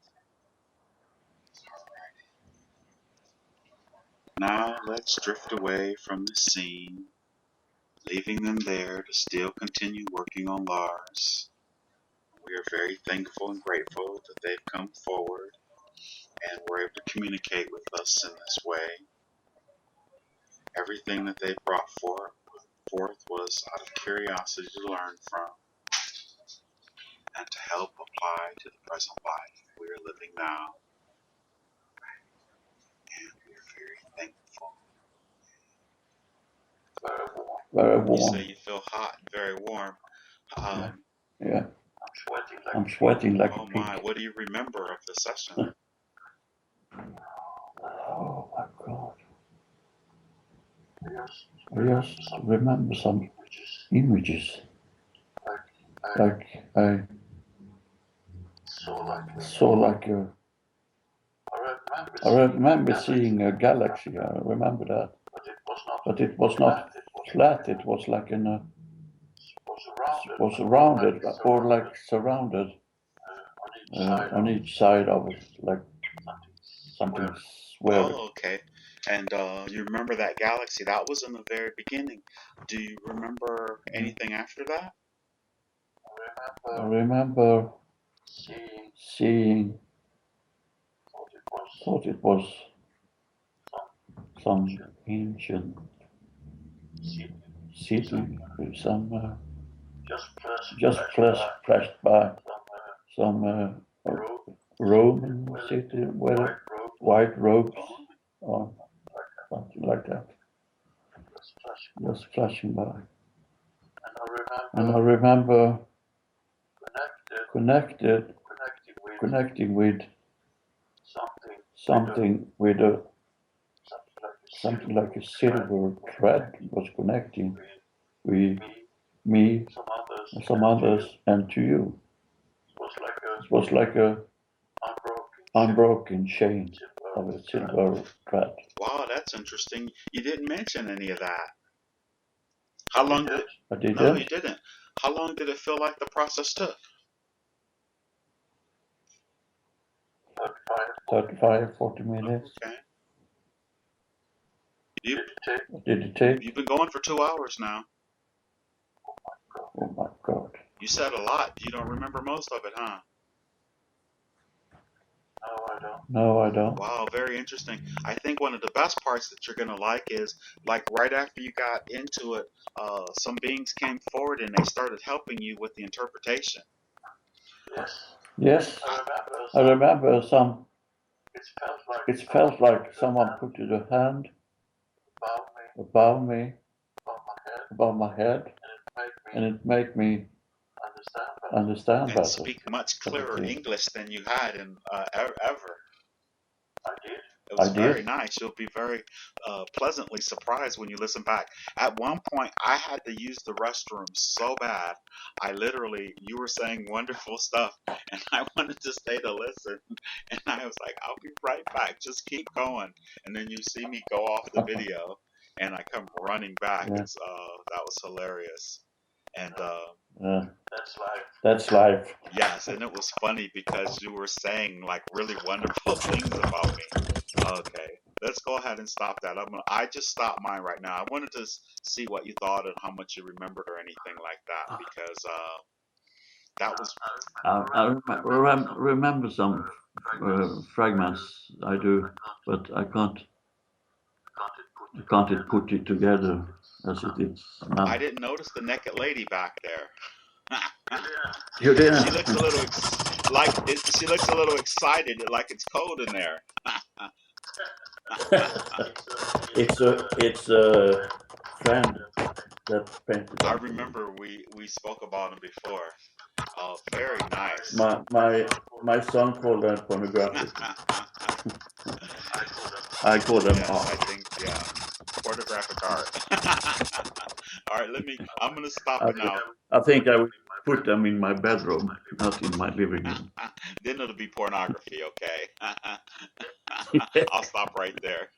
Alrighty. Now let's drift away from the scene, leaving them there to still continue working on Lars. We are very thankful and grateful that they've come forward and were able to communicate with us in this way. Everything that they brought forth was out of curiosity to learn from and to help apply to the present life we are living now. And we are very thankful. Very warm. You say you feel hot and very warm. Yeah. I'm sweating like a pig. Oh my, what do you remember of the session? Oh my God. I just remember some images. like I saw like a. I remember seeing a galaxy. I remember that, but it was not flat. It was like in a. It was rounded or like surrounded on each side of it, like something square. Oh, okay. And you remember that galaxy? That was in the very beginning. Do you remember anything after that? I remember seeing. Thought it was some ancient city with some just flashed by some Roman city with white robes or something like that, just flashing by. And I remember connecting with something with a something like a silver thread was connecting with me and some others and to you. It was like a unbroken chain of a silver thread. Wow, that's interesting. You didn't mention any of that. How long did? I didn't. No, you didn't. How long did it feel like the process took? 35, 40 minutes. Okay. What did it take? You've been going for 2 hours now. Oh my God. You said a lot. You don't remember most of it, huh? No, I don't. Wow, very interesting. I think one of the best parts that you're gonna like is like right after you got into it, some beings came forward and they started helping you with the interpretation. Yes, I remember some. It felt like someone put a hand above me, above my head, and it made me understand And better. speak much clearer English than you had in ever. It I was very did. nice. You'll be very pleasantly surprised when you listen back. At one point, I had to use the restroom so bad. You were saying wonderful stuff, and I wanted to stay to listen. And I was like, I'll be right back. Just keep going. And then you see me go off the video, and I come running back. Yeah. That was hilarious. And That's life. yes, and it was funny because you were saying like really wonderful things about me. Okay, let's go ahead and stop that. I just stopped mine right now. I wanted to see what you thought and how much you remembered or anything like that because that was. I remember some fragments. I do, but I can't put it together as it is now. I didn't notice the naked lady back there. You didn't? She looks a little she looks a little excited, like it's cold in there. It's a friend that painted. I remember we spoke about him before. Oh, very nice. My son called that pornographic. I call them art. I think pornographic art. All right, I'm gonna stop it now. I think I would put them in my bedroom, not in my living room. Then it'll be pornography, okay? I'll stop right there.